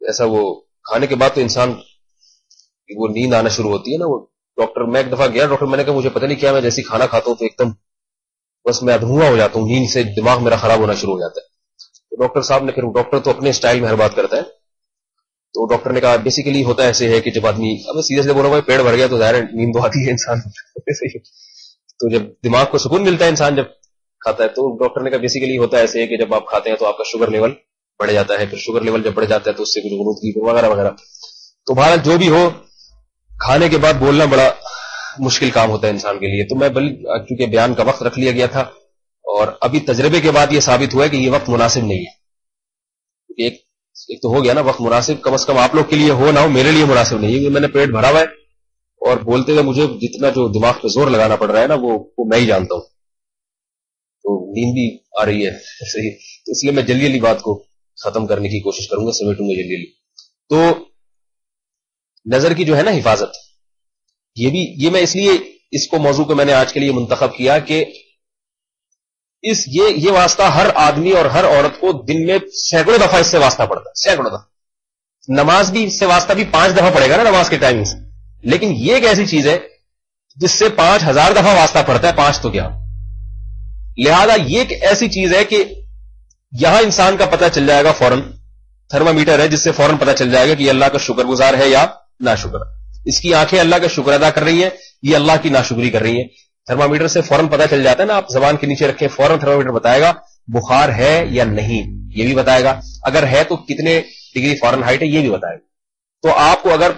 ایسا، وہ کھانے کے بعد تو انسان وہ نیند آنا شروع ہوتی ہے نا. وہ ڈاکٹر، میں ایک دفعہ گیا ڈاکٹر، میں نے کہا مجھے پتہ نہیں کیا، میں جیسے کھانا کھاتا ہوں تو ایک دم بس میں ادھورا ہو جاتا ہوں، نیند سے دماغ میرا خراب ہونا شروع ہو جاتا ہے. تو ڈاکٹر صاحب نے، پھر ڈاکٹر تو اپنے اسٹائل میں ہر بات کرتا ہے، تو ڈاکٹر نے کہا بیسیکلی ہوتا ایسے ہے کہ جب آدمی، اب سیریسلی بول رہا ہوں، پیٹ بھر گیا تو ظاہر نیند تو آتی ہے انسان تو جب دماغ کو سکون ملتا ہے انسان جب کھاتا ہے، تو ڈاکٹر نے کہا بیسیکلی ہوتا ایسے ہے کہ جب آپ کھاتے ہیں تو آپ کا شوگر لیول بڑھ جاتا ہے، پھر شوگر لیول جب بڑھ جاتا ہے تو اس سے کچھ غنودگی وغیرہ وغیرہ. تو بہرحال جو بھی ہو، کھانے کے بعد بولنا بڑا مشکل کام ہوتا ہے انسان کے لیے. تو میں چونکہ بیان کا وقت رکھ لیا گیا تھا، اور ابھی تجربے کے بعد یہ ثابت ہوا ہے کہ یہ وقت مناسب نہیں ہے. ایک تو ہو گیا نا وقت مناسب، کم از کم آپ لوگ کے لیے ہو نہ ہو، میرے لیے مناسب نہیں ہے، کیونکہ میں نے پیٹ بھرا ہوا ہے اور بولتے ہوئے مجھے جتنا جو دماغ پہ زور لگانا پڑ رہا ہے نا وہ میں ہی جانتا ہوں. تو نیند بھی آ رہی ہے صحیح، تو اس لیے میں جلدی جلدی بات کو ختم کرنے کی کوشش کروں گا، سمیٹوں گا جلدی جلدی. تو نظر کی جو ہے نا حفاظت، یہ میں اس لیے اس کو موضوع کو میں نے آج کے لیے منتخب کیا کہ یہ واسطہ ہر آدمی اور ہر عورت کو دن میں سینکڑوں دفعہ اس سے واسطہ پڑتا ہے، سینکڑوں دفعہ. نماز بھی اس سے واسطہ بھی 5 دفعہ پڑے گا نا نماز کے ٹائمنگ سے، لیکن یہ ایک ایسی چیز ہے جس سے 5000 دفعہ واسطہ پڑتا ہے، 5 تو کیا. لہذا یہ ایک ایسی چیز ہے کہ یہاں انسان کا پتہ چل جائے گا فوراً، تھرمامیٹر ہے جس سے فوراً پتہ چل جائے گا کہ یہ اللہ کا شکر گزار ہے یا ناشکر. اس کی آنکھیں اللہ کا شکر ادا کر رہی ہیں، یہ اللہ کی ناشکری کر رہی ہیں. تھرمامیٹر سے فوراً پتہ چل جاتا ہے نا، آپ زبان کے نیچے رکھیں، فوراً تھرمامیٹر بتائے گا بخار ہے یا نہیں، یہ بھی بتائے گا. اگر ہے تو کتنے ڈگری فارن ہائٹ ہے یہ بھی بتائے گا. تو آپ کو اگر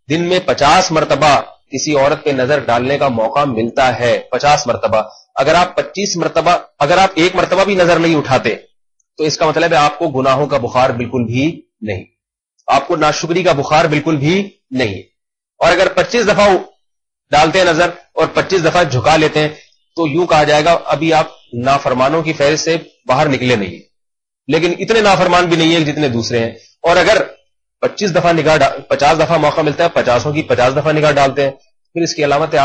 دن میں 50 مرتبہ کسی عورت پہ نظر ڈالنے کا موقع ملتا ہے، 50 مرتبہ، اگر آپ 25 مرتبہ، اگر آپ 1 مرتبہ بھی نظر نہیں اٹھاتے تو اس کا مطلب ہے آپ کو گناہوں کا بخار بالکل بھی نہیں، آپ کو ناشکری کا بخار بالکل بھی نہیں. اور اگر 25 دفعہ ڈالتے ہیں نظر اور 25 دفعہ جھکا لیتے ہیں تو یوں کہا جائے گا ابھی آپ نافرمانوں کی فہرست سے باہر نکلے نہیں، لیکن اتنے نافرمان بھی نہیں ہیں جتنے دوسرے ہیں. اور اگر 25 دفعہ 50 دفعہ موقع ملتا ہے، 50 کی 50 دفعہ نگاہ ڈالتے ہیں، پھر اس کی علامت ہے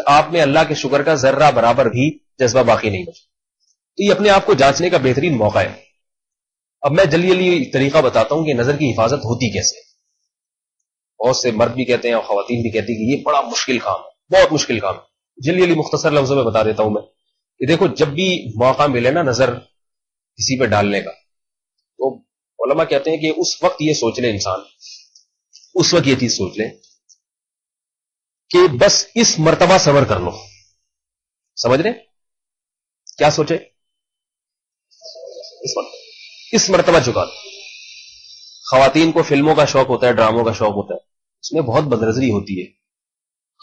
آپ میں اللہ کے شکر کا ذرہ برابر بھی جذبہ باقی نہیں بچا. تو یہ اپنے آپ کو جانچنے کا بہترین موقع ہے. اب میں جلدی جلدی طریقہ بتاتا ہوں کہ نظر کی حفاظت ہوتی کیسے. بہت سے مرد بھی کہتے ہیں اور خواتین بھی کہتی ہیں کہ یہ بڑا مشکل کام ہے، بہت مشکل کام ہے. جلدی جلدی مختصر لفظوں میں بتا دیتا ہوں میں کہ دیکھو، جب بھی موقع ملے نا نظر کسی پہ ڈالنے کا، تو علماء کہتے ہیں کہ اس وقت یہ سوچ لے انسان، اس وقت یہ چیز سوچ لے کہ بس اس مرتبہ صبر کر لو. سمجھ رہے کیا سوچے؟ اس مرتبہ جھکا دو. خواتین کو فلموں کا شوق ہوتا ہے، ڈراموں کا شوق ہوتا ہے، اس میں بہت بدنظری ہوتی ہے.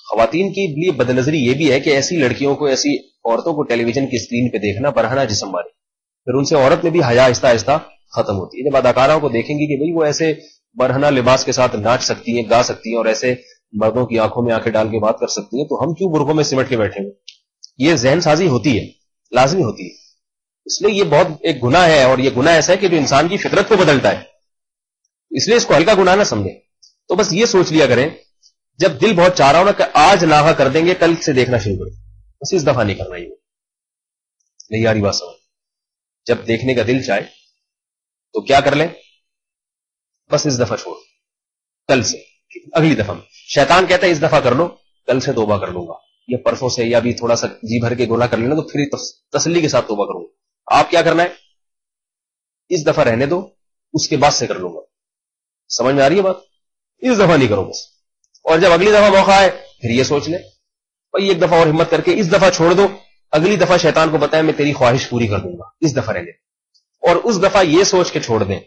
خواتین کے لیے بدنظری یہ بھی ہے کہ ایسی لڑکیوں کو، ایسی عورتوں کو ٹیلی ویژن کی اسکرین پہ دیکھنا برہنہ جسم مارے، پھر ان سے عورت میں بھی حیا آہستہ آہستہ ختم ہوتی ہے. جب اداکاراؤں کو دیکھیں گی کہ بھئی وہ ایسے برہنہ لباس کے ساتھ ناچ سکتی ہیں، گا سکتی ہیں، اور ایسے مردوں کی آنکھوں میں آنکھیں ڈال کے بات کر سکتی ہیں، تو ہم کیوں برقعوں میں سمٹ کے بیٹھے ہوئے؟ یہ ذہن سازی ہوتی ہے، لازمی ہوتی ہے. اس لیے یہ بہت ایک گناہ ہے، اور یہ گناہ ایسا ہے کہ جو انسان کی فطرت کو بدلتا ہے، اس لیے اس کو ہلکا گناہ نہ سمجھیں. تو بس یہ سوچ لیا کریں جب دل بہت چاہ رہا ہو نا کہ آج ناغہ کر دیں گے، کل سے دیکھنا شروع کریں، بس اس دفعہ نہیں کرنا. یہ نہیں یاری بات سمجھ. جب دیکھنے کا دل چاہے تو کیا کر لیں، بس اس دفعہ چھوڑ، کل سے اگلی دفعہ میں. شیطان کہتا ہے اس دفعہ کر لو، کل سے توبہ کر لوں گا، یا پرسوں سے، یا بھی تھوڑا سا جی بھر کے گناہ کر لینا تو پھر تسلی کے ساتھ توبہ کروں گا. آپ کیا کرنا ہے، اس دفعہ رہنے دو، اس کے بعد سے کر لوں گا. سمجھ میں آ رہی ہے بات؟ اس دفعہ نہیں کرو بس. اور جب اگلی دفعہ موقع آئے پھر یہ سوچ لیں بھائی ایک دفعہ اور ہمت کر کے اس دفعہ چھوڑ دو، اگلی دفعہ شیطان کو بتائیں میں تیری خواہش پوری کر دوں گا، اس دفعہ رہنے. اور اس دفعہ یہ سوچ کے چھوڑ دیں.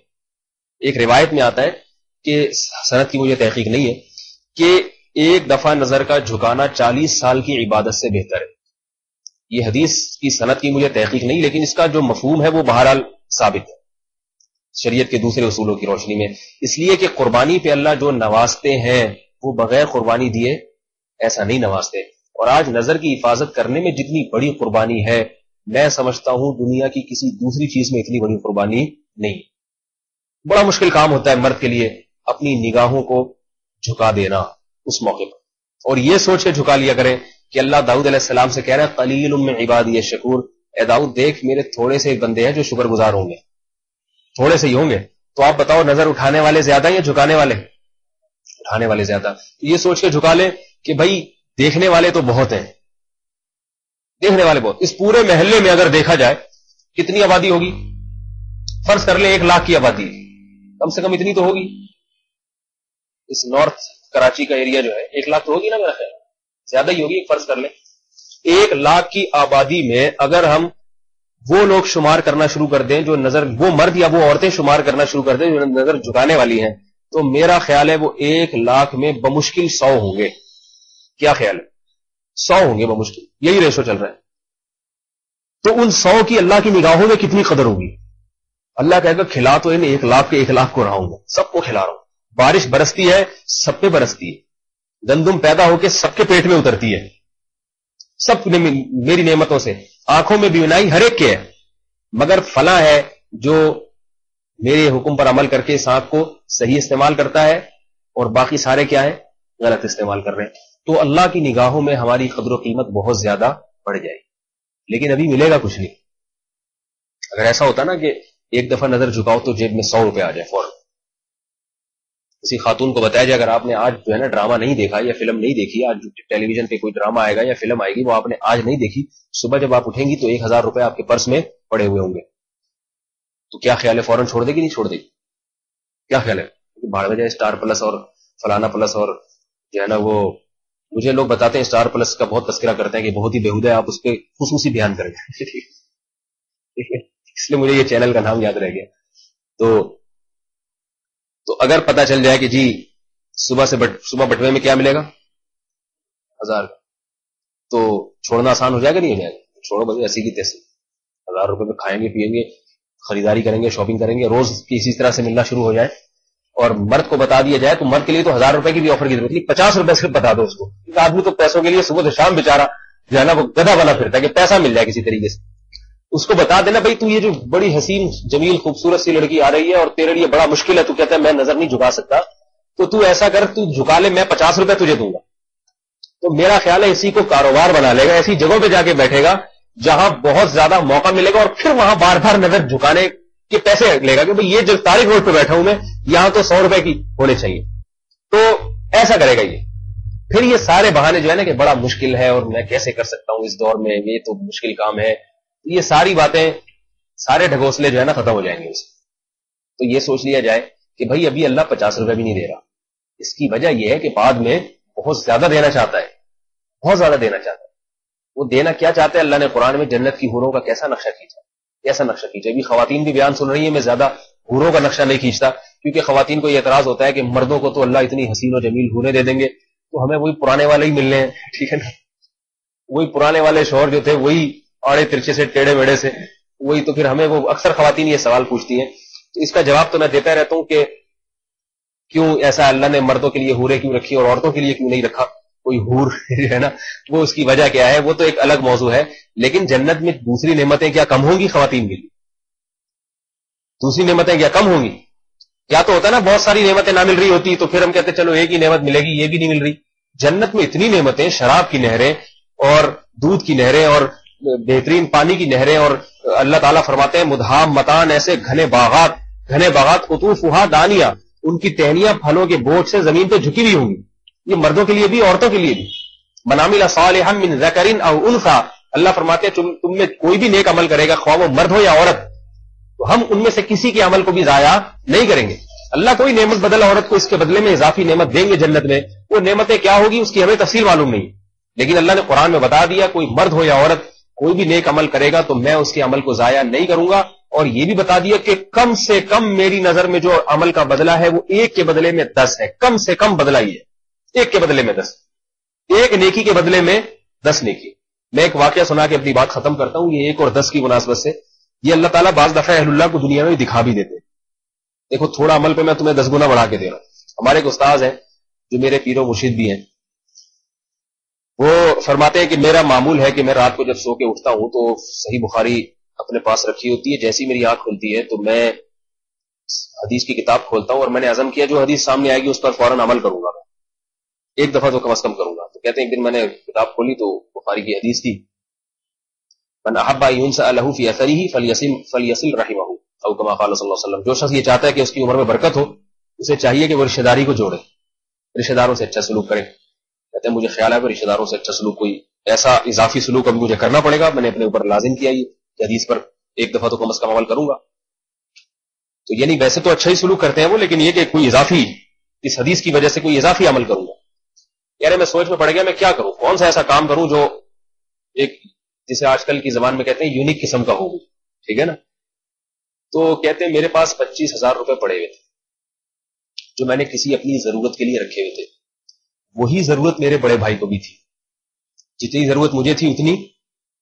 ایک روایت میں آتا ہے کہ سند کی مجھے تحقیق نہیں ہے کہ ایک دفعہ نظر کا جھکانا 40 سال کی عبادت سے بہتر ہے. یہ حدیث کی سند کی مجھے تحقیق نہیں، لیکن اس کا جو مفہوم ہے وہ بہرحال ثابت ہے شریعت کے دوسرے اصولوں کی روشنی میں. اس لیے کہ قربانی پہ اللہ جو نوازتے ہیں وہ بغیر قربانی دیے ایسا نہیں نوازتے. اور آج نظر کی حفاظت کرنے میں جتنی بڑی قربانی ہے، میں سمجھتا ہوں دنیا کی کسی دوسری چیز میں اتنی بڑی قربانی نہیں. بڑا مشکل کام ہوتا ہے مرد کے لیے اپنی نگاہوں کو جھکا دینا اس موقع پر، اور یہ سوچ کے جھکا لیا کریں کہ اللہ داؤد علیہ السلام سے کہہ رہا ہے قلیل من عبادی الشکور، اے داؤد دیکھ میرے تھوڑے سے بندے ہیں جو شکر گزار ہوں گے، تھوڑے سے ہی ہوں گے. تو آپ بتاؤ نظر اٹھانے والے زیادہ یا جھکانے والے؟ اٹھانے والے زیادہ. یہ سوچ کے جھکا لیں کہ بھائی دیکھنے والے تو بہت ہیں، دیکھنے والے بہت. اس پورے محلے میں اگر دیکھا جائے کتنی آبادی ہوگی؟ فرض کر لیں 1 لاکھ کی آبادی، کم سے کم اتنی تو ہوگی. اس نارتھ کراچی کا ایریا جو ہے 1 لاکھ تو ہوگی نا، میرا خیال زیادہ ہی ہوگی. فرض کر لیں 1 لاکھ کی آبادی میں اگر ہم وہ لوگ شمار کرنا شروع کر دیں جو نظر، وہ مرد یا وہ عورتیں شمار کرنا شروع کر دیں جو نظر جھکانے والی ہیں، تو میرا خیال ہے وہ 1,00,000 میں بمشکل 100 ہوں گے. کیا خیال ہے؟ 100 ہوں گے بمشکل، یہی ریشو چل رہا ہے. تو ان 100 کی اللہ کی نگاہوں میں کتنی قدر ہوگی؟ اللہ کہے گا کھلا تو ان 1,00,000 کے 1,00,000 کو رہا ہوں گا، سب کو کھلا رہا ہوں. بارش برستی ہے سب پہ برستی ہے، گندم پیدا ہو کے سب کے پیٹ میں اترتی ہے، سب نے میری نعمتوں سے، آنکھوں میں بینائی ہر ایک کے ہے، مگر فلاں ہے جو میرے حکم پر عمل کر کے اس آنکھ کو صحیح استعمال کرتا ہے اور باقی سارے کیا ہیں؟ غلط استعمال کر رہے ہیں. تو اللہ کی نگاہوں میں ہماری قدر و قیمت بہت زیادہ بڑھ جائے گی، لیکن ابھی ملے گا کچھ نہیں. اگر ایسا ہوتا نا کہ ایک دفعہ نظر جھکاؤ تو جیب میں 100 روپے آ جائے فوراً. کسی خاتون کو بتایا جائے اگر آپ نے آج جو ہے نا ڈرامہ نہیں دیکھا یا فلم نہیں دیکھی، آج ٹیلی ویژن پہ کوئی ڈرامہ آئے گا یا فلم آئے گی وہ آپ نے آج نہیں دیکھی، صبح جب آپ اٹھیں گی تو 1,000 روپے آپ کے پرس میں پڑے ہوئے ہوں گے، تو کیا خیال ہے فوراً چھوڑ دے گی نہیں چھوڑ دے گی؟ کیا خیال ہے؟ بھاڑ میں جائے اسٹار پلس اور فلانا پلس اور جو ہے نا وہ، مجھے لوگ بتاتے ہیں اسٹار پلس کا بہت تذکرہ کرتے ہیں کہ بہت ہی بیہودہ ہے، آپ اس پہ خصوصی بیان کریں ٹھیک ہے، اس لیے مجھے یہ چینل کا نام یاد رہ گیا. تو اگر پتا چل جائے کہ جی صبح بٹوے میں کیا ملے گا؟ 1,000، تو چھوڑنا آسان ہو جائے گا نہیں ہو جائے گا؟ چھوڑو بھائی ایسی کی تیسی، 1,000 روپے میں کھائیں گے پیئیں گے خریداری کریں گے شاپنگ کریں گے، روز کسی طرح سے ملنا شروع ہو جائے. اور مرد کو بتا دیا جائے تو مرد کے لیے تو 1,000 روپے کی بھی آفر کی ضرورت نہیں، 50 روپے سے بتا دو اس کو. آدمی تو پیسوں کے لیے صبح سے شام بیچارہ جو ہے نا وہ گدھا بنا پھرتا ہے کہ پیسہ مل جائے کسی طریقے سے. اس کو بتا دینا بھائی تو یہ جو بڑی حسین جمیل خوبصورت سی لڑکی آ رہی ہے اور تیرے لیے بڑا مشکل ہے، تو کہتا ہے میں نظر نہیں جھکا سکتا، تو ایسا کر تو جھکا لے، میں 50 روپے تجھے دوں گا. تو میرا خیال ہے اسی کو کاروبار بنا لے گا، ایسی جگہوں پہ جا کے بیٹھے گا جہاں بہت زیادہ موقع ملے گا اور پھر وہاں بار بار نظر جھکانے کے پیسے لے گا کہ بھئی یہ جو تاریخ روڈ پہ بیٹھا ہوں میں یہاں تو 100 روپے کی ہونے چاہیے. تو ایسا کرے گا یہ. پھر یہ سارے بہانے جو ہے نا کہ بڑا مشکل ہے اور میں کیسے کر سکتا ہوں اس دور میں، یہ تو مشکل کام ہے، یہ ساری باتیں سارے ڈھگوسلے جو ہے نا ختم ہو جائیں گے اس. تو یہ سوچ لیا جائے کہ بھئی ابھی اللہ 50 روپے بھی نہیں دے رہا. اس کی وجہ یہ ہے کہ بعد میں بہت زیادہ دینا چاہتا ہے، بہت زیادہ دینا چاہتا ہے. وہ دینا کیا چاہتا ہے؟ اللہ نے قرآن میں جنت کی حوروں کا کیسا نقشہ کھینچا، کیسا نقشہ کھینچا. ابھی خواتین بھی بیان سن رہی ہیں، میں زیادہ حوروں کا نقشہ نہیں کھینچتا کیونکہ خواتین کو یہ اعتراض ہوتا ہے کہ مردوں کو تو اللہ اتنی حسین و جمیل حوریں دے دیں گے تو ہمیں وہی پرانے والے ہی ملنے ہیں، ٹھیک ہے نا، وہی پرانے والے شوہر جو تھے وہی آڑے ترچے سے ٹیڑے میڑے سے وہی. تو پھر ہمیں وہ اکثر خواتین یہ سوال پوچھتی ہیں، تو اس کا جواب تو میں دیتا رہتا ہوں کہ کیوں ایسا اللہ نے مردوں کے لیے حوریں کیوں رکھی اور عورتوں کے لیے کیوں نہیں رکھا؟ کوئی حور جو ہے نا وہ اس کی وجہ کیا ہے وہ تو ایک الگ موضوع ہے. لیکن جنت میں دوسری نعمتیں کیا کم ہوں گی خواتین کے لیے؟ دوسری نعمتیں کیا کم ہوں گی؟ کیا تو ہوتا ہے نا بہت ساری نعمتیں نہ مل رہی ہوتی تو پھر ہم کہتے چلو ایک ہی نعمت ملے گی، یہ بھی نہیں مل رہی. جنت میں اتنی نعمتیں، شراب کی نہریں اور دودھ کی نہریں اور بہترین پانی کی نہریں، اور اللہ تعالیٰ فرماتے ہیں مدھام متان، ایسے گھنے باغات قطوفھا دانیہ، ان کی ٹہنیاں پھلوں کے بوجھ سے زمین پہ جھکی ہوئی ہوں گی. یہ مردوں کے لیے بھی عورتوں کے لیے بھی. من عمل صالحا من ذکر او انثى، اللہ فرماتے ہیں تم میں کوئی بھی نیک عمل کرے گا خواہ وہ مرد ہو یا عورت، تو ہم ان میں سے کسی کے عمل کو بھی ضائع نہیں کریں گے. اللہ کوئی نعمت بدل عورت کو اس کے بدلے میں اضافی نعمت دیں گے جنت میں. وہ نعمتیں کیا ہوگی اس کی ہمیں تفصیل معلوم نہیں، لیکن اللہ نے قرآن میں بتا دیا کوئی مرد ہو یا عورت کوئی بھی نیک عمل کرے گا تو میں اس کے عمل کو ضائع نہیں کروں گا. اور یہ بھی بتا دیا کہ کم سے کم میری نظر میں جو عمل کا بدلہ ہے وہ ایک کے بدلے میں 10 ہے. کم سے کم بدلہ ہی ہے، ایک کے بدلے میں 10، ایک نیکی کے بدلے میں 10 نیکی. میں ایک واقعہ سنا کے اپنی بات ختم کرتا ہوں. یہ 1 اور 10 کی مناسبت سے یہ اللہ تعالیٰ بعض دفعہ اہل اللہ کو دنیا میں دکھا بھی دیتے. دیکھو تھوڑا عمل پہ میں تمہیں 10 گنا بڑھا کے دے رہا ہوں. ہمارے ایک استاذ ہیں جو میرے پیر و مرشد بھی ہیں، وہ فرماتے ہیں کہ میرا معمول ہے کہ میں رات کو جب سو کے اٹھتا ہوں تو صحیح بخاری اپنے پاس رکھی ہوتی ہے، جیسی میری آنکھ کھلتی ہے تو میں حدیث کی کتاب کھولتا ہوں اور میں نے عزم کیا جو حدیث سامنے آئے گی اس پر فوراً عمل کروں گا، ایک دفعہ تو کم از کم کروں گا. تو کہتے ہیں ایک دن میں نے کتاب کھولی تو بخاری کی حدیث تھی، من احب ان ينسأ له في اثره فليصل رحمه او كما قال صلی اللہ علیہ وسلم. جو شخص یہ چاہتا ہے کہ اس کی عمر میں برکت ہو اسے چاہیے کہ وہ رشتہ داری کو جوڑے، رشتہ داروں سے اچھا سلوک کرے. کہتے ہیں مجھے خیال ہے کہ رشتہ داروں سے اچھا سلوک کوئی ایسا اضافی سلوک اب مجھے کرنا پڑے گا، میں نے اپنے اوپر لازم کیا یہ کہ حدیث پر ایک دفعہ تو کم از کم عمل کروں گا. تو یعنی ویسے تو اچھا ہی سلوک کرتے ہیں وہ، لیکن یہ کہ کوئی اضافی اس حدیث کی وجہ سے کوئی اضافی عمل کروں گا. یار میں سوچ میں پڑ گیا میں کیا کروں، کون سا ایسا کام کروں جو ایک جسے آج کل کی زبان میں کہتے ہیں یونیک قسم کا ہو. ٹھیک ہے نا. تو کہتے ہیں میرے پاس 25,000 روپے پڑے ہوئے تھے جو میں نے کسی اپنی ضرورت کے لیے رکھے ہوئے تھے. وہی ضرورت میرے بڑے بھائی کو بھی تھی. جتنی ضرورت مجھے تھی اتنی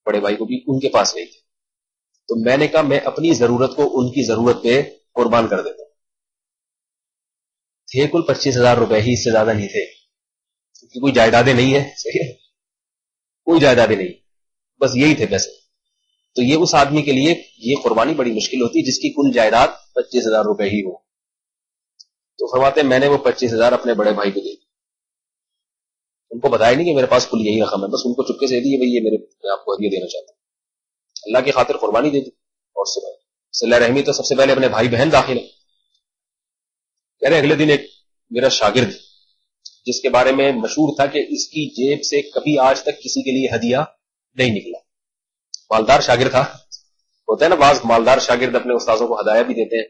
بڑے بھائی کو بھی ان کے پاس نہیں تھی. تو میں نے کہا میں اپنی ضرورت کو ان کی ضرورت پہ قربان کر دیتا ہوں. تھے کل 25,000 روپے ہی، اس سے زیادہ نہیں تھے، کیونکہ کوئی جائیدادیں نہیں ہے. صحیح ہے، کوئی جائیدادیں نہیں، بس یہی تھے پیسے. تو یہ اس آدمی کے لیے یہ قربانی بڑی مشکل ہوتی ہے جس کی کل جائیداد 25,000 روپے ہی ہو. تو فرماتے ہیں میں نے وہ 25,000 اپنے بڑے بھائی کو دے دی. ان کو بتایا نہیں کہ میرے پاس کل یہی رقم ہے، بس ان کو چپکے سے دے دی، بھائی یہ میں آپ کو ہدیہ دینا چاہتا ہوں. اللہ کی خاطر قربانی دے دی. اور صلہ رحمی تو سب سے پہلے اپنے بھائی بہن داخل ہے. کہہ رہے اگلے دن ایک میرا شاگرد جس کے بارے میں مشہور تھا کہ اس کی جیب سے کبھی آج تک کسی کے لیے ہدیہ نہیں نکلا، مالدار شاگرد تھا. ہوتا ہے نا بعض مالدار شاگرد اپنے استاذوں کو ہدایہ بھی دیتے ہیں.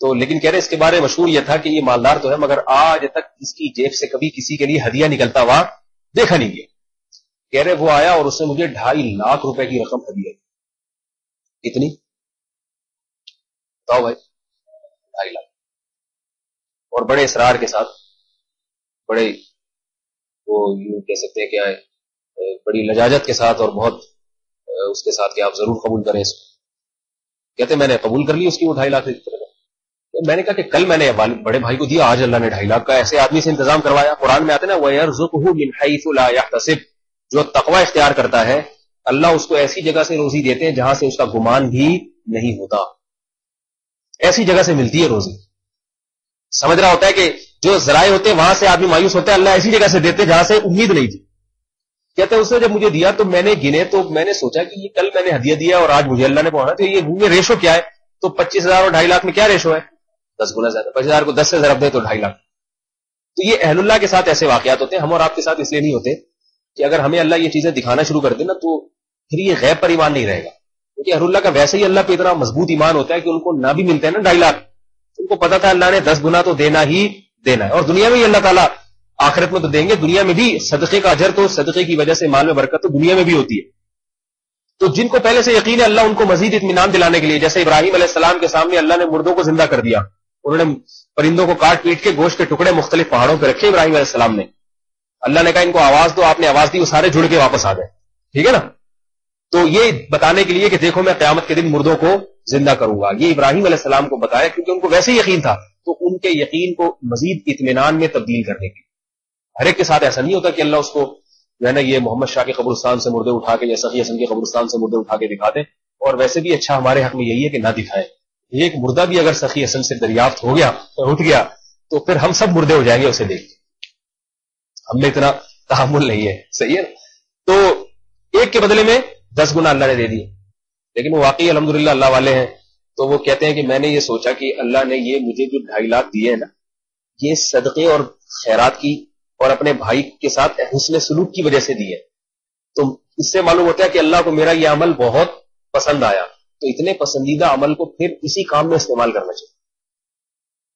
تو لیکن کہہ رہے اس کے بارے میں مشہور یہ تھا کہ یہ مالدار تو ہے مگر آج تک اس کی جیب سے کبھی کسی کے لیے ہدیہ نکلتا ہوا دیکھا نہیں گیا. کہہ رہے وہ آیا اور اس نے مجھے 2.5 لاکھ روپے کی رقم ہدیہ دی. کتنی بتاؤ بھائی؟ 2.5 لاکھ. اور بڑے اصرار کے ساتھ، بڑے وہ یوں کہہ سکتے ہیں کیا ہے، بڑی لجاجت کے ساتھ اور بہت اس کے ساتھ کہ آپ ضرور قبول کریں اس کو. کہتے میں نے قبول کر لی اس کی وہ 2.5 لاکھ. میں نے کہا کہ کل میں نے بڑے بھائی کو دیا، آج اللہ نے 2.5 لاکھ کا ایسے آدمی سے انتظام کروایا. قرآن میں آتے نا وَيَرْزُقْهُ مِنْ حَيْثُ لَا يَحْتَسِبْ، جو تقوی اختیار کرتا ہے اللہ اس کو ایسی جگہ سے روزی دیتے ہیں جہاں سے اس کا گمان بھی نہیں ہوتا. ایسی جگہ سے ملتی ہے روزی. سمجھ رہا ہوتا ہے کہ جو ذرائع ہوتے ہیں وہاں سے آدمی مایوس ہوتا ہے، اللہ ایسی جگہ سے دیتے جہاں سے امید نہیں تھی. کہتے ہیں اس نے جب مجھے دیا تو میں نے گنے تو میں نے سوچا کہ یہ کل میں نے ہدیہ دیا اور آج مجھے اللہ نے پہنچا، تو یہ ریشو کیا ہے؟ تو 25,000 اور 2.5 لاکھ میں کیا ریشو ہے؟ 10 گنا زیادہ. 25,000 کو 10 سے ضرب دے تو 2.5 لاکھ. تو یہ اہل اللہ کے ساتھ ایسے واقعات ہوتے ہیں. ہم اور آپ کے ساتھ اس لیے نہیں ہوتے کہ اگر ہمیں اللہ یہ چیزیں دکھانا شروع کر دے نا تو پھر یہ غیب پر ایمان نہیں رہے گا. کیونکہ اہل اللہ کا ویسے ہی اللہ پہ اتنا مضبوط ایمان ہوتا ہے کہ ان کو نہ بھی ملتے ہیں نا 2.5 لاکھ، ان کو پتا تھا اللہ نے 10 گنا تو دینا ہی دینا ہے. اور دنیا میں ہی اللہ تعالیٰ آخرت میں تو دیں گے، دنیا میں بھی صدقے کا اجر تو صدقے کی وجہ سے مال میں برکت تو دنیا میں بھی ہوتی ہے. تو جن کو پہلے سے یقین ہے اللہ ان کو مزید اطمینان دلانے کے لیے، جیسے ابراہیم علیہ السلام کے سامنے اللہ نے مردوں کو زندہ کر دیا، انہوں نے پرندوں کو کاٹ پیٹ کے گوشت کے ٹکڑے مختلف پہاڑوں پہ رکھے ابراہیم علیہ السلام نے. اللہ نے کہا ان کو آواز دو، آپ نے آواز دی، وہ سارے جڑ کے واپس آ گئے. ٹھیک ہے نا. تو یہ بتانے کے لیے کہ دیکھو میں قیامت کے دن مردوں کو زندہ کروں گا، یہ ابراہیم علیہ السلام کو بتایا کیونکہ ان کو ویسے ہی یقین تھا. تو ان کے یقین کو مزید اطمینان میں تبدیل کرنے کی. ہر ایک کے ساتھ ایسا نہیں ہوتا کہ اللہ اس کو جو ہے نا یہ محمد شاہ کے قبرستان سے مردے اٹھا کے یا سخی حسن کے قبرستان سے مردے اٹھا کے دکھا دیں. اور ویسے بھی اچھا ہمارے حق میں یہی ہے کہ نہ دکھائیں. ایک مردہ بھی اگر سخی حسن سے دریافت ہو گیا اٹھ گیا تو پھر ہم سب مردے ہو جائیں گے اسے دیکھ کے. ہم میں اتنا تحمل نہیں ہے. صحیح ہے. تو ایک کے بدلے میں 10 گنا اللہ نے دے دیے. لیکن وہ واقعی الحمدللہ اللہ والے ہیں. تو وہ کہتے ہیں کہ میں نے یہ سوچا کہ اللہ نے یہ مجھے جو 2.5 لاکھ دیے ہیں نا، یہ صدقے اور خیرات کی اور اپنے بھائی کے ساتھ حسن سلوک کی وجہ سے دیے. تو اس سے معلوم ہوتا ہے کہ اللہ کو میرا یہ عمل بہت پسند آیا. تو اتنے پسندیدہ عمل کو پھر اسی کام میں استعمال کرنا چاہیے.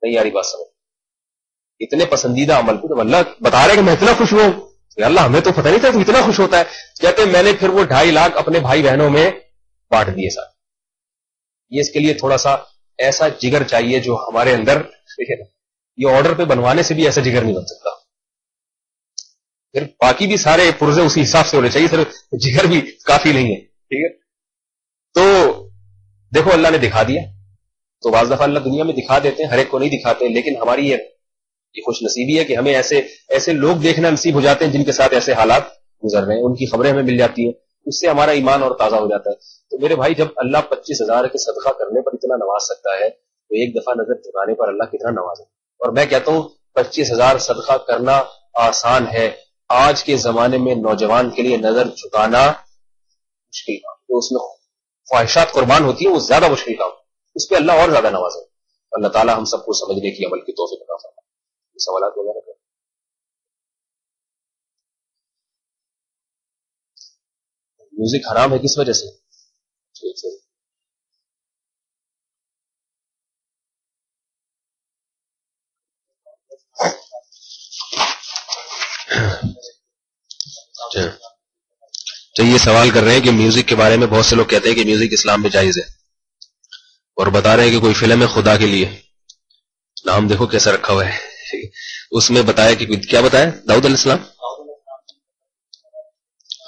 نہیں یاری بات سمجھ؟ اتنے پسندیدہ عمل کو جب اللہ بتا رہے کہ میں اتنا خوش ہوں، اللہ ہمیں تو پتہ نہیں تھا تو اتنا خوش ہوتا ہے. کہتے ہیں میں نے پھر وہ 2.5 لاکھ اپنے بھائی بہنوں میں بانٹ دیے ساتھ. یہ اس کے لیے تھوڑا سا ایسا جگر چاہیے جو ہمارے اندر، یہ آرڈر پہ بنوانے سے بھی ایسا جگر نہیں بن سکتا. پھر باقی بھی سارے پرزے اسی حساب سے ہونے چاہیے، صرف جگر بھی کافی نہیں ہے. ٹھیک ہے. تو دیکھو اللہ نے دکھا دیا. تو بعض دفعہ اللہ دنیا میں دکھا دیتے ہیں، ہر ایک کو نہیں دکھاتے. لیکن ہماری یہ خوش نصیبی ہے کہ ہمیں ایسے لوگ دیکھنا نصیب ہو جاتے ہیں جن کے ساتھ ایسے حالات گزر رہے ہیں. ان کی خبریں ہمیں مل جاتی ہیں، اس سے ہمارا ایمان اور تازہ ہو جاتا ہے. تو میرے بھائی جب اللہ 25,000 کے صدقہ کرنے پر اتنا نواز سکتا ہے تو ایک دفعہ نظر جھکانے پر اللہ کتنا نوازے. اور میں کہتا ہوں 25,000 صدقہ کرنا آسان ہے. آج کے زمانے میں نوجوان کے لیے نظر جھکانا مشکل کام. تو اس میں خواہشات قربان ہوتی ہیں، وہ زیادہ مشکل کام. اس پہ اللہ اور زیادہ نوازے. اللہ تعالی ہم سب کو سمجھنے کی عمل کی توفیق عطا فرمائے. سوالات وغیرہ کریں. میوزک حرام ہے کس وجہ سے؟ تو یہ سوال کر رہے ہیں کہ میوزک کے بارے میں بہت سے لوگ کہتے ہیں کہ میوزک اسلام میں جائز ہے. اور بتا رہے ہیں کہ کوئی فلم ہے خدا کے لیے، نام دیکھو کیسا رکھا ہوا ہے، اس میں بتایا کہ کیا بتایا داؤد علیہ السلام،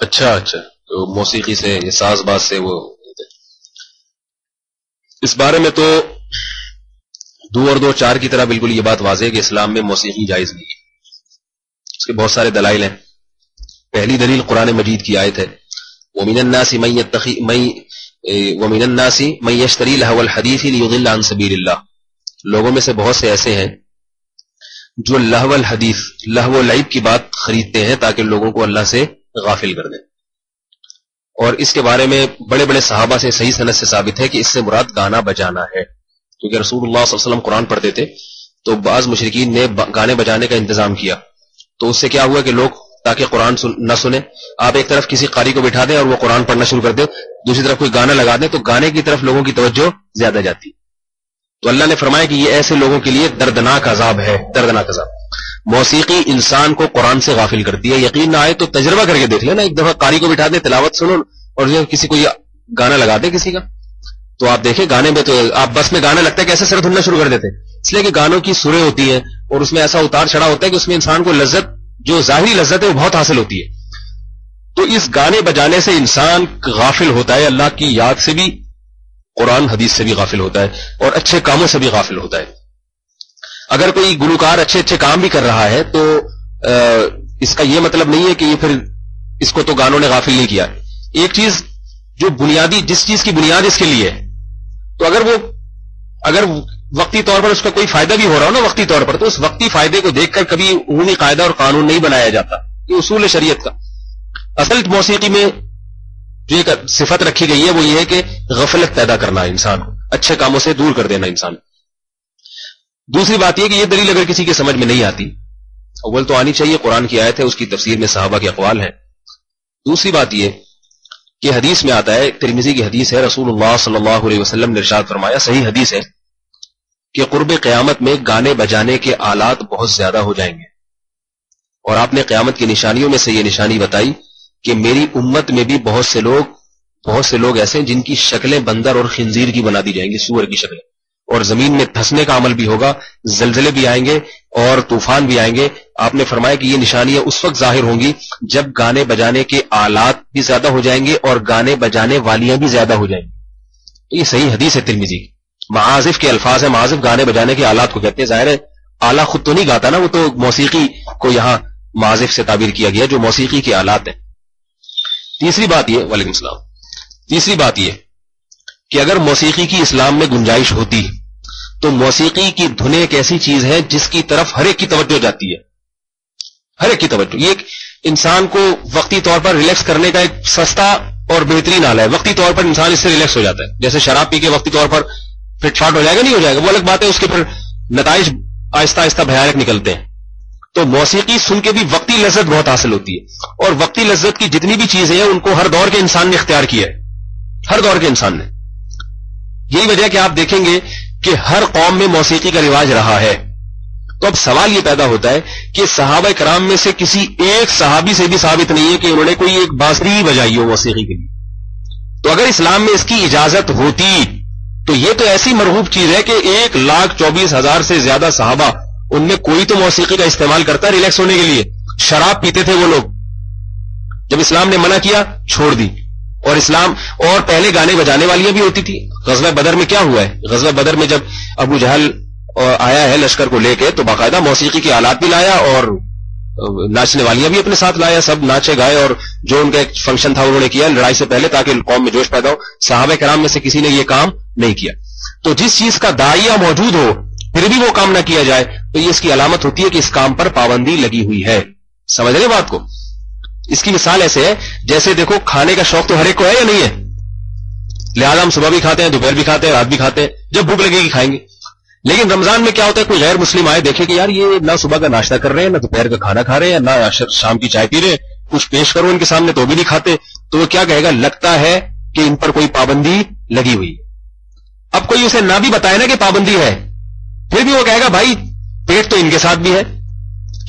اچھا تو موسیقی سے یہ ساز باز سے وہ، اس بارے میں تو 2 اور 2 4 کی طرح بالکل یہ بات واضح ہے کہ اسلام میں موسیقی جائز نہیں ہے. اس کے بہت سارے دلائل ہیں. پہلی دلیل قرآن مجید کی آیت ہے وَمِنَ النَّاسِ مَن يَشْتَرِي لَهْوَ الْحَدِيثِ لِيُضِلَّ عَن سَبِيلِ اللَّهِ، لوگوں میں سے بہت سے ایسے ہیں جو لہو الحدیث، لہو العیب کی بات خریدتے ہیں تاکہ لوگوں کو اللہ سے غافل کر دیں. اور اس کے بارے میں بڑے بڑے صحابہ سے صحیح سند سے ثابت ہے کہ اس سے مراد گانا بجانا ہے، کیونکہ رسول اللہ صلی اللہ علیہ وسلم قرآن پڑھتے تھے تو بعض مشرکین نے گانے بجانے کا انتظام کیا، تو اس سے کیا ہوا کہ لوگ تاکہ قرآن نہ سنیں، آپ ایک طرف کسی قاری کو بٹھا دیں اور وہ قرآن پڑھنا شروع کر دے، دوسری طرف کوئی گانا لگا دیں تو گانے کی طرف لوگوں کی توجہ زیادہ جاتی. تو اللہ نے فرمایا کہ یہ ایسے لوگوں کے لیے دردناک عذاب ہے، دردناک عذاب. موسیقی انسان کو قرآن سے غافل کرتی ہے. یقین نہ آئے تو تجربہ کر کے دیکھ لینا، ایک دفعہ قاری کو بٹھا دیں، تلاوت سنو، اور کسی کو یہ گانا لگا دیں کسی کا، تو آپ دیکھیں گانے میں تو آپ بس میں گانا لگتا ہے کہ ایسے سر دھننا شروع کر دیتے ہیں، اس لیے کہ گانوں کی سریں ہوتی ہیں اور اس میں ایسا اتار چڑھا ہوتا ہے کہ اس میں انسان کو لذت، جو ظاہری لذت ہے وہ بہت حاصل ہوتی ہے. تو اس گانے بجانے سے انسان غافل ہوتا ہے، اللہ کی یاد سے بھی، قرآن حدیث سے بھی غافل ہوتا ہے، اور اچھے کاموں سے بھی غافل ہوتا ہے. اگر کوئی گلوکار اچھے کام بھی کر رہا ہے تو اس کا یہ مطلب نہیں ہے کہ یہ پھر اس کو تو گانوں نے غافل نہیں کیا. ایک چیز جو بنیادی، جس چیز کی بنیاد اس کے لیے ہے، تو اگر وقتی طور پر اس کا کوئی فائدہ بھی ہو رہا ہو نا وقتی طور پر، تو اس وقتی فائدے کو دیکھ کر کبھی عمومی قاعدہ اور قانون نہیں بنایا جاتا. یہ اصول ہے شریعت کا. اصل موسیقی میں جو ایک صفت رکھی گئی ہے وہ یہ ہے کہ غفلت پیدا کرنا انسان کو، اچھے کاموں سے دور کر دینا انسان. دوسری بات یہ کہ یہ دلیل اگر کسی کے سمجھ میں نہیں آتی، اول تو آنی چاہیے، قرآن کی آیت ہے، اس کی تفسیر میں صحابہ کے اقوال ہیں. دوسری بات یہ کہ حدیث میں آتا ہے، ترمذی کی حدیث ہے، رسول اللہ صلی اللہ علیہ وسلم نے ارشاد فرمایا، صحیح حدیث ہے، کہ قرب قیامت میں گانے بجانے کے آلات بہت زیادہ ہو جائیں گے. اور آپ نے قیامت کی نشانیوں میں سے یہ نشانی بتائی کہ میری امت میں بھی بہت سے لوگ ایسے ہیں جن کی شکلیں بندر اور خنزیر کی بنا دی جائیں گی، سور کی شکلیں، اور زمین میں دھسنے کا عمل بھی ہوگا، زلزلے بھی آئیں گے اور طوفان بھی آئیں گے. آپ نے فرمایا کہ یہ نشانیاں اس وقت ظاہر ہوں گی جب گانے بجانے کے آلات بھی زیادہ ہو جائیں گے اور گانے بجانے والیاں بھی زیادہ ہو جائیں گی. یہ صحیح حدیث ہے ترمذی کی. معازف کے الفاظ ہیں، معازف گانے بجانے کے آلات کو کہتے ہیں. ظاہر ہے آلہ خود تو نہیں گاتا نا، وہ تو موسیقی کو یہاں معازف سے تعبیر کیا گیا جو موسیقی کے آلات ہیں. تیسری بات یہ، وعلیکم السلام، تیسری بات یہ کہ اگر موسیقی کی اسلام میں گنجائش ہوتی تو موسیقی کی دھن ایک ایسی چیز ہے جس کی طرف ہر ایک کی توجہ جاتی ہے، ہر ایک کی توجہ. یہ ایک انسان کو وقتی طور پر ریلیکس کرنے کا ایک سستا اور بہترین آلہ ہے. وقتی طور پر انسان اس سے ریلیکس ہو جاتا ہے. جیسے شراب پی کے وقتی طور پر فٹ فاٹ ہو جائے گا، نہیں ہو جائے گا، وہ الگ بات ہے، اس کے پھر نتائج آہستہ آہستہ بھیانک نکلتے ہیں. تو موسیقی سن کے بھی وقتی لذت بہت حاصل ہوتی ہے، اور وقتی لذت کی جتنی بھی چیزیں ہیں ان کو ہر دور کے انسان نے اختیار کیا ہے، ہر دور کے انسان نے. یہی وجہ کہ آپ دیکھیں گے کہ ہر قوم میں موسیقی کا رواج رہا ہے. تو اب سوال یہ پیدا ہوتا ہے کہ صحابہ کرام میں سے کسی ایک صحابی سے بھی ثابت نہیں ہے کہ انہوں نے کوئی ایک بانسری بجائی ہو موسیقی کے لیے. تو اگر اسلام میں اس کی اجازت ہوتی تو یہ تو ایسی مرغوب چیز ہے کہ 1,24,000 سے زیادہ صحابہ، ان میں کوئی تو موسیقی کا استعمال کرتا ہے ریلیکس ہونے کے لیے. شراب پیتے تھے وہ لوگ، جب اسلام نے منع کیا چھوڑ دی. اور اسلام اور پہلے گانے بجانے والیاں بھی ہوتی تھی. غزوہ بدر میں کیا ہوا ہے؟ غزوہ بدر میں جب ابو جہل آیا ہے لشکر کو لے کے تو باقاعدہ موسیقی کے آلات بھی لایا اور ناچنے والیاں بھی اپنے ساتھ لایا. سب ناچے گائے اور جو ان کا ایک فنکشن تھا انہوں نے کیا لڑائی سے پہلے تاکہ قوم میں جوش پیدا ہو. صحابہ کرام میں سے کسی نے یہ کام نہیں کیا. تو جس چیز کا داعیہ موجود ہو پھر بھی وہ کام نہ کیا جائے تو یہ اس کی علامت ہوتی ہے کہ اس کام پر پابندی لگی ہوئی ہے. سمجھ رہے بات کو؟ اس کی مثال ایسے ہے جیسے دیکھو کھانے کا شوق تو ہر ایک کو ہے یا نہیں ہے؟ لہذا ہم صبح بھی کھاتے ہیں، دوپہر بھی کھاتے ہیں، رات بھی کھاتے ہیں، جب بھوک لگے گی کھائیں گے. لیکن رمضان میں کیا ہوتا ہے، کوئی غیر مسلم آئے دیکھے کہ یار یہ نہ صبح کا ناشتہ کر رہے ہیں، نہ دوپہر کا کھانا کھا رہے ہیں، نہ شام کی چائے پی رہے ہیں، کچھ پیش کرو ان کے سامنے تو بھی نہیں کھاتے. تو وہ کیا کہے گا؟ لگتا ہے کہ ان پر کوئی پابندی لگی ہوئی. اب کوئی اسے نہ بھی بتائے نا کہ پابندی ہے، پھر بھی وہ کہے گا بھائی پیٹ تو ان کے ساتھ بھی ہے،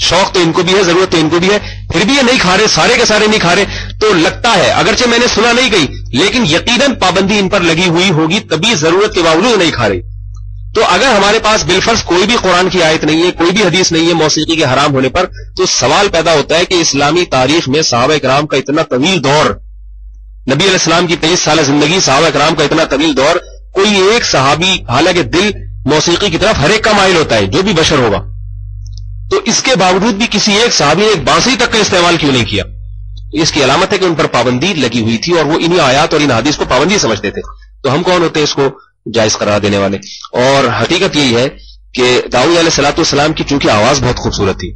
شوق تو ان کو بھی ہے، ضرورت تو ان کو بھی ہے، پھر بھی یہ نہیں کھا رہے، سارے کے سارے نہیں کھا رہے. تو لگتا ہے اگرچہ میں نے سنا نہیں گئی لیکن یقیناً پابندی ان پر لگی ہوئی ہوگی، تبھی ضرورت کے باوجود نہیں کھا رہی. تو اگر ہمارے پاس بالفرض کوئی بھی قرآن کی آیت نہیں ہے، کوئی بھی حدیث نہیں ہے موسیقی کے حرام ہونے پر، تو سوال پیدا ہوتا ہے کہ اسلامی تاریخ میں صحابہ کرام کا اتنا طویل دور، نبی علیہ السلام کی 23 سالہ زندگی، صحابہ کرام کا اتنا طویل دور، کوئی ایک صحابی، حالانکہ دل موسیقی کی طرف ہر ایک کا مائل ہوتا ہے جو بھی بشر ہوگا، تو اس کے باوجود بھی کسی ایک صحابی نے ایک بانسری تک کا استعمال کیوں نہیں کیا؟ اس کی علامت ہے کہ ان پر پابندی لگی ہوئی تھی اور وہ انہی آیات اور ان حدیث کو پابندی سمجھتے تھے. تو ہم کون ہوتے ہیں اس کو جائز قرار دینے والے؟ اور حقیقت یہی ہے کہ داؤد علیہ الصلوۃ والسلام کی چونکہ آواز بہت خوبصورت تھی،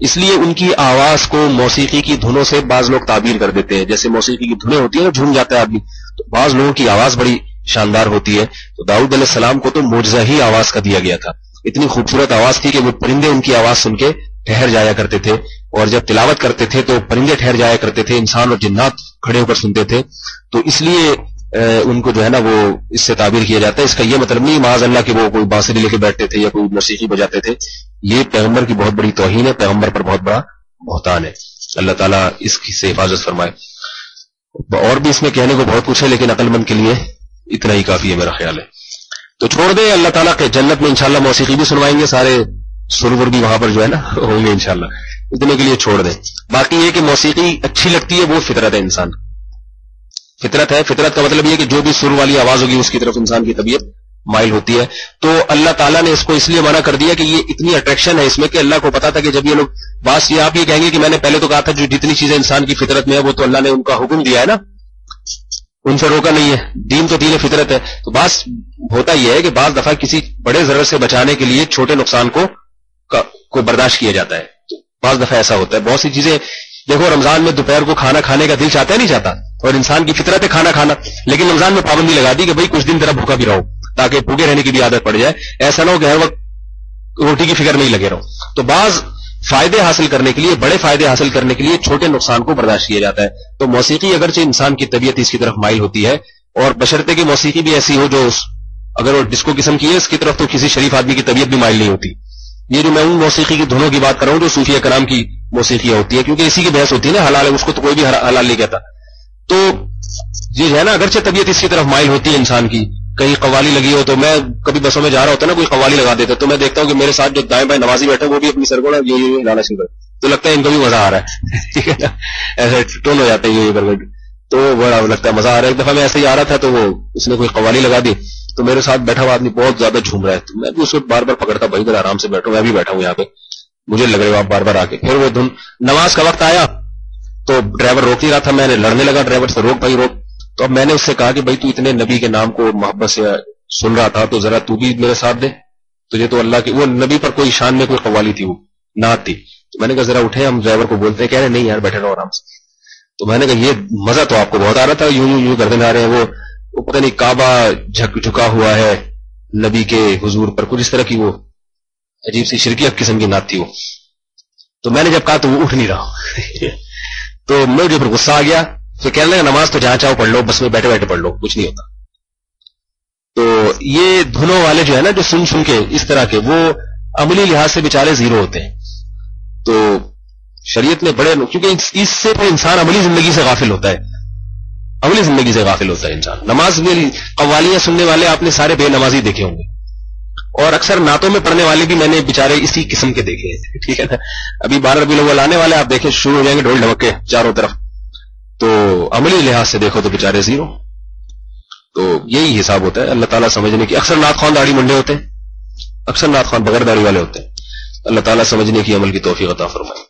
اس لیے ان کی آواز کو موسیقی کی دھنوں سے بعض لوگ تعبیر کر دیتے ہیں. جیسے موسیقی کی دھنیں ہوتی ہیں نا، جھوم جاتا ہے آدمی، تو بعض لوگوں کی آواز بڑی شاندار ہوتی ہے. تو داؤد علیہ السلام کو تو معجزہ ہی آواز کا دیا گیا تھا. اتنی خوبصورت آواز تھی کہ وہ پرندے ان کی آواز سن کے ٹھہر جایا کرتے تھے، اور جب تلاوت کرتے تھے تو پرندے ٹھہر جایا کرتے تھے، انسان اور جنات کھڑے ہو کر سنتے تھے. تو اس لیے ان کو جو ہے نا وہ اس سے تعبیر کیا جاتا ہے. اس کا یہ مطلب نہیں معاذ اللہ کہ وہ کوئی بانسری لے کے بیٹھتے تھے یا کوئی موسیقی بجاتے تھے. یہ پیغمبر کی بہت بڑی توہین ہے، پیغمبر پر بہت بڑا بہتان ہے. اللہ تعالیٰ اس کی سے حفاظت فرمائے. اور بھی اس میں کہنے کو بہت کچھ ہے لیکن عقل مند کے لیے اتنا ہی کافی ہے میرا خیال ہے. تو چھوڑ دیں، اللہ تعالیٰ کے جنت میں انشاءاللہ موسیقی بھی سنوائیں گے، سارے سرور بھی وہاں پر جو ہے نا ہوں گے انشاءاللہ. اتنے کے لیے چھوڑ دیں. باقی یہ کہ موسیقی اچھی لگتی ہے وہ فطرت ہے، انسان فطرت ہے. فطرت کا مطلب یہ کہ جو بھی سر والی آواز ہوگی اس کی طرف انسان کی طبیعت مائل ہوتی ہے. تو اللہ تعالیٰ نے اس کو اس لیے منع کر دیا کہ یہ اتنی اٹریکشن ہے اس میں کہ اللہ کو پتا تھا کہ جب یہ لوگ بات یہ آپ یہ کہیں گے کہ میں نے پہلے تو کہا تھا جو جتنی چیزیں انسان کی فطرت میں ہے وہ تو اللہ نے ان کا حکم دیا ہے نا، ان سے روکا نہیں ہے. دین تو دین فطرت ہے. تو بس ہوتا یہ ہے کہ بعض دفعہ کسی بڑے ضرر سے بچانے کے لیے چھوٹے نقصان کو برداشت کیا جاتا ہے. تو بعض دفعہ ایسا ہوتا ہے. بہت سی چیزیں دیکھو، رمضان میں دوپہر کو کھانا کھانے کا دل چاہتا ہے نہیں چاہتا، اور انسان کی فطرت ہے کھانا کھانا، لیکن رمضان میں پابندی لگا دی کہ بھئی کچھ دن ذرا بھوکا بھی رہو تاکہ بھوکے رہنے کی بھی عادت پڑ جائے. ایسا نہ ہو کہ ہر وقت روٹی کی فکر میں ہی لگے رہو. تو بعض فائدے حاصل کرنے کے لیے، بڑے فائدے حاصل کرنے کے لیے چھوٹے نقصان کو برداشت کیا جاتا ہے. تو موسیقی اگرچہ انسان کی طبیعت اس کی طرف مائل ہوتی ہے، اور بشرطے کی موسیقی بھی ایسی ہو جو اگر وہ ڈسکو قسم کی ہے اس کی طرف تو کسی شریف آدمی کی طبیعت بھی مائل نہیں ہوتی. یہ جو میں ان موسیقی کی دھنوں کی بات کر رہا ہوں جو صوفیہ کرام کی موسیقیاں ہوتی ہے، کیونکہ اسی کی بحث ہوتی ہے نا، حلال ہے اس کو تو کوئی بھی حلال نہیں کہتا. تو یہ جو ہے نا اگرچہ طبیعت اس کی طرف مائل ہوتی ہے انسان کی، کہیں قوالی لگی ہو تو میں کبھی بسوں میں جا رہا ہوتا ہے نا، کوئی قوالی لگا دیتا تو میں دیکھتا ہوں کہ میرے ساتھ جو دائیں بائیں نمازی بیٹھے وہ بھی اپنی سرگوڑا یہ لانا شروع کر، تو لگتا ہے ان کو بھی مزہ آ رہا ہے. ٹھیک ہے نا، ایسے ٹون ہو جاتا ہے یہ کر کے، تو بڑا لگتا ہے مزہ آ رہا ہے. ایک دفعہ میں ایسے ہی آ رہا تھا تو وہ اس نے کوئی قوالی لگا دی تو میرے ساتھ بیٹھا ہوا آدمی بہت زیادہ جھوم رہا ہے، تو میں بھی اس کو بار بار پکڑتا، بھائی ادھر آرام سے بیٹھو، میں بھی بیٹھا ہوں یہاں پہ، مجھے لگ رہے ہو آپ بار بار آ کے. پھر وہ دھن نماز کا وقت آیا تو ڈرائیور روک نہیں رہا تھا، میں نے لڑنے لگا ڈرائیور سے، روک بھائی روک. تو اب میں نے اس سے کہا کہ بھائی تو اتنے نبی کے نام کو محبت سے سن رہا تھا تو ذرا تو بھی میرے ساتھ دے، تجھے تو اللہ کی وہ نبی پر کوئی شان میں کوئی قوالی تھی، وہ نعت تھی. تو میں نے کہا ذرا اٹھے، ہم ڈرائیور کو بولتے ہیں، کہہ رہے نہیں یار بیٹھے رہو آرام سے. تو میں نے کہا یہ مزہ تو آپ کو بہت آ رہا تھا، یوں یوں یوں کرتے آ رہے ہیں، وہ پتہ نہیں کعبہ جھکا ہوا ہے نبی کے حضور پر، کچھ اس طرح کی وہ عجیب سی شرکیت قسم کی نعت تھی وہ. تو میں نے جب کہا تو وہ اٹھ نہیں رہا تو مجھے پھر غصہ آ گیا. تو کہنے لگا نماز تو جہاں چاہو پڑھ لو، بس میں بیٹھے بیٹھے پڑھ لو، کچھ نہیں ہوتا. تو یہ دھنوں والے جو ہے نا جو سن کے اس طرح کے، وہ عملی لحاظ سے بیچارے زیرو ہوتے ہیں. تو شریعت میں بڑے، کیونکہ اس سے پھر انسان عملی زندگی سے غافل ہوتا ہے، عملی زندگی سے غافل ہوتا ہے انسان. نماز میں قوالیاں سننے والے آپ نے سارے بے نمازی دیکھے ہوں گے، اور اکثر نعتوں میں پڑھنے والے بھی میں نے بیچارے اسی قسم کے دیکھے ہیں. ٹھیک ہے نا، ابھی 12 ربیع الاول آنے والے، آپ دیکھیں شروع ہو جائیں گے ڈھول ڈھمکے چاروں طرف. تو عملی لحاظ سے دیکھو تو بیچارے زیرو. تو یہی حساب ہوتا ہے. اللہ تعالیٰ سمجھنے کی، اکثر نعت خوان داڑھی منڈے ہوتے ہیں، اکثر نعت خوان بغیر داڑھی والے ہوتے ہیں. اللہ تعالیٰ سمجھنے کی عمل کی توفیق عطا فرمائے.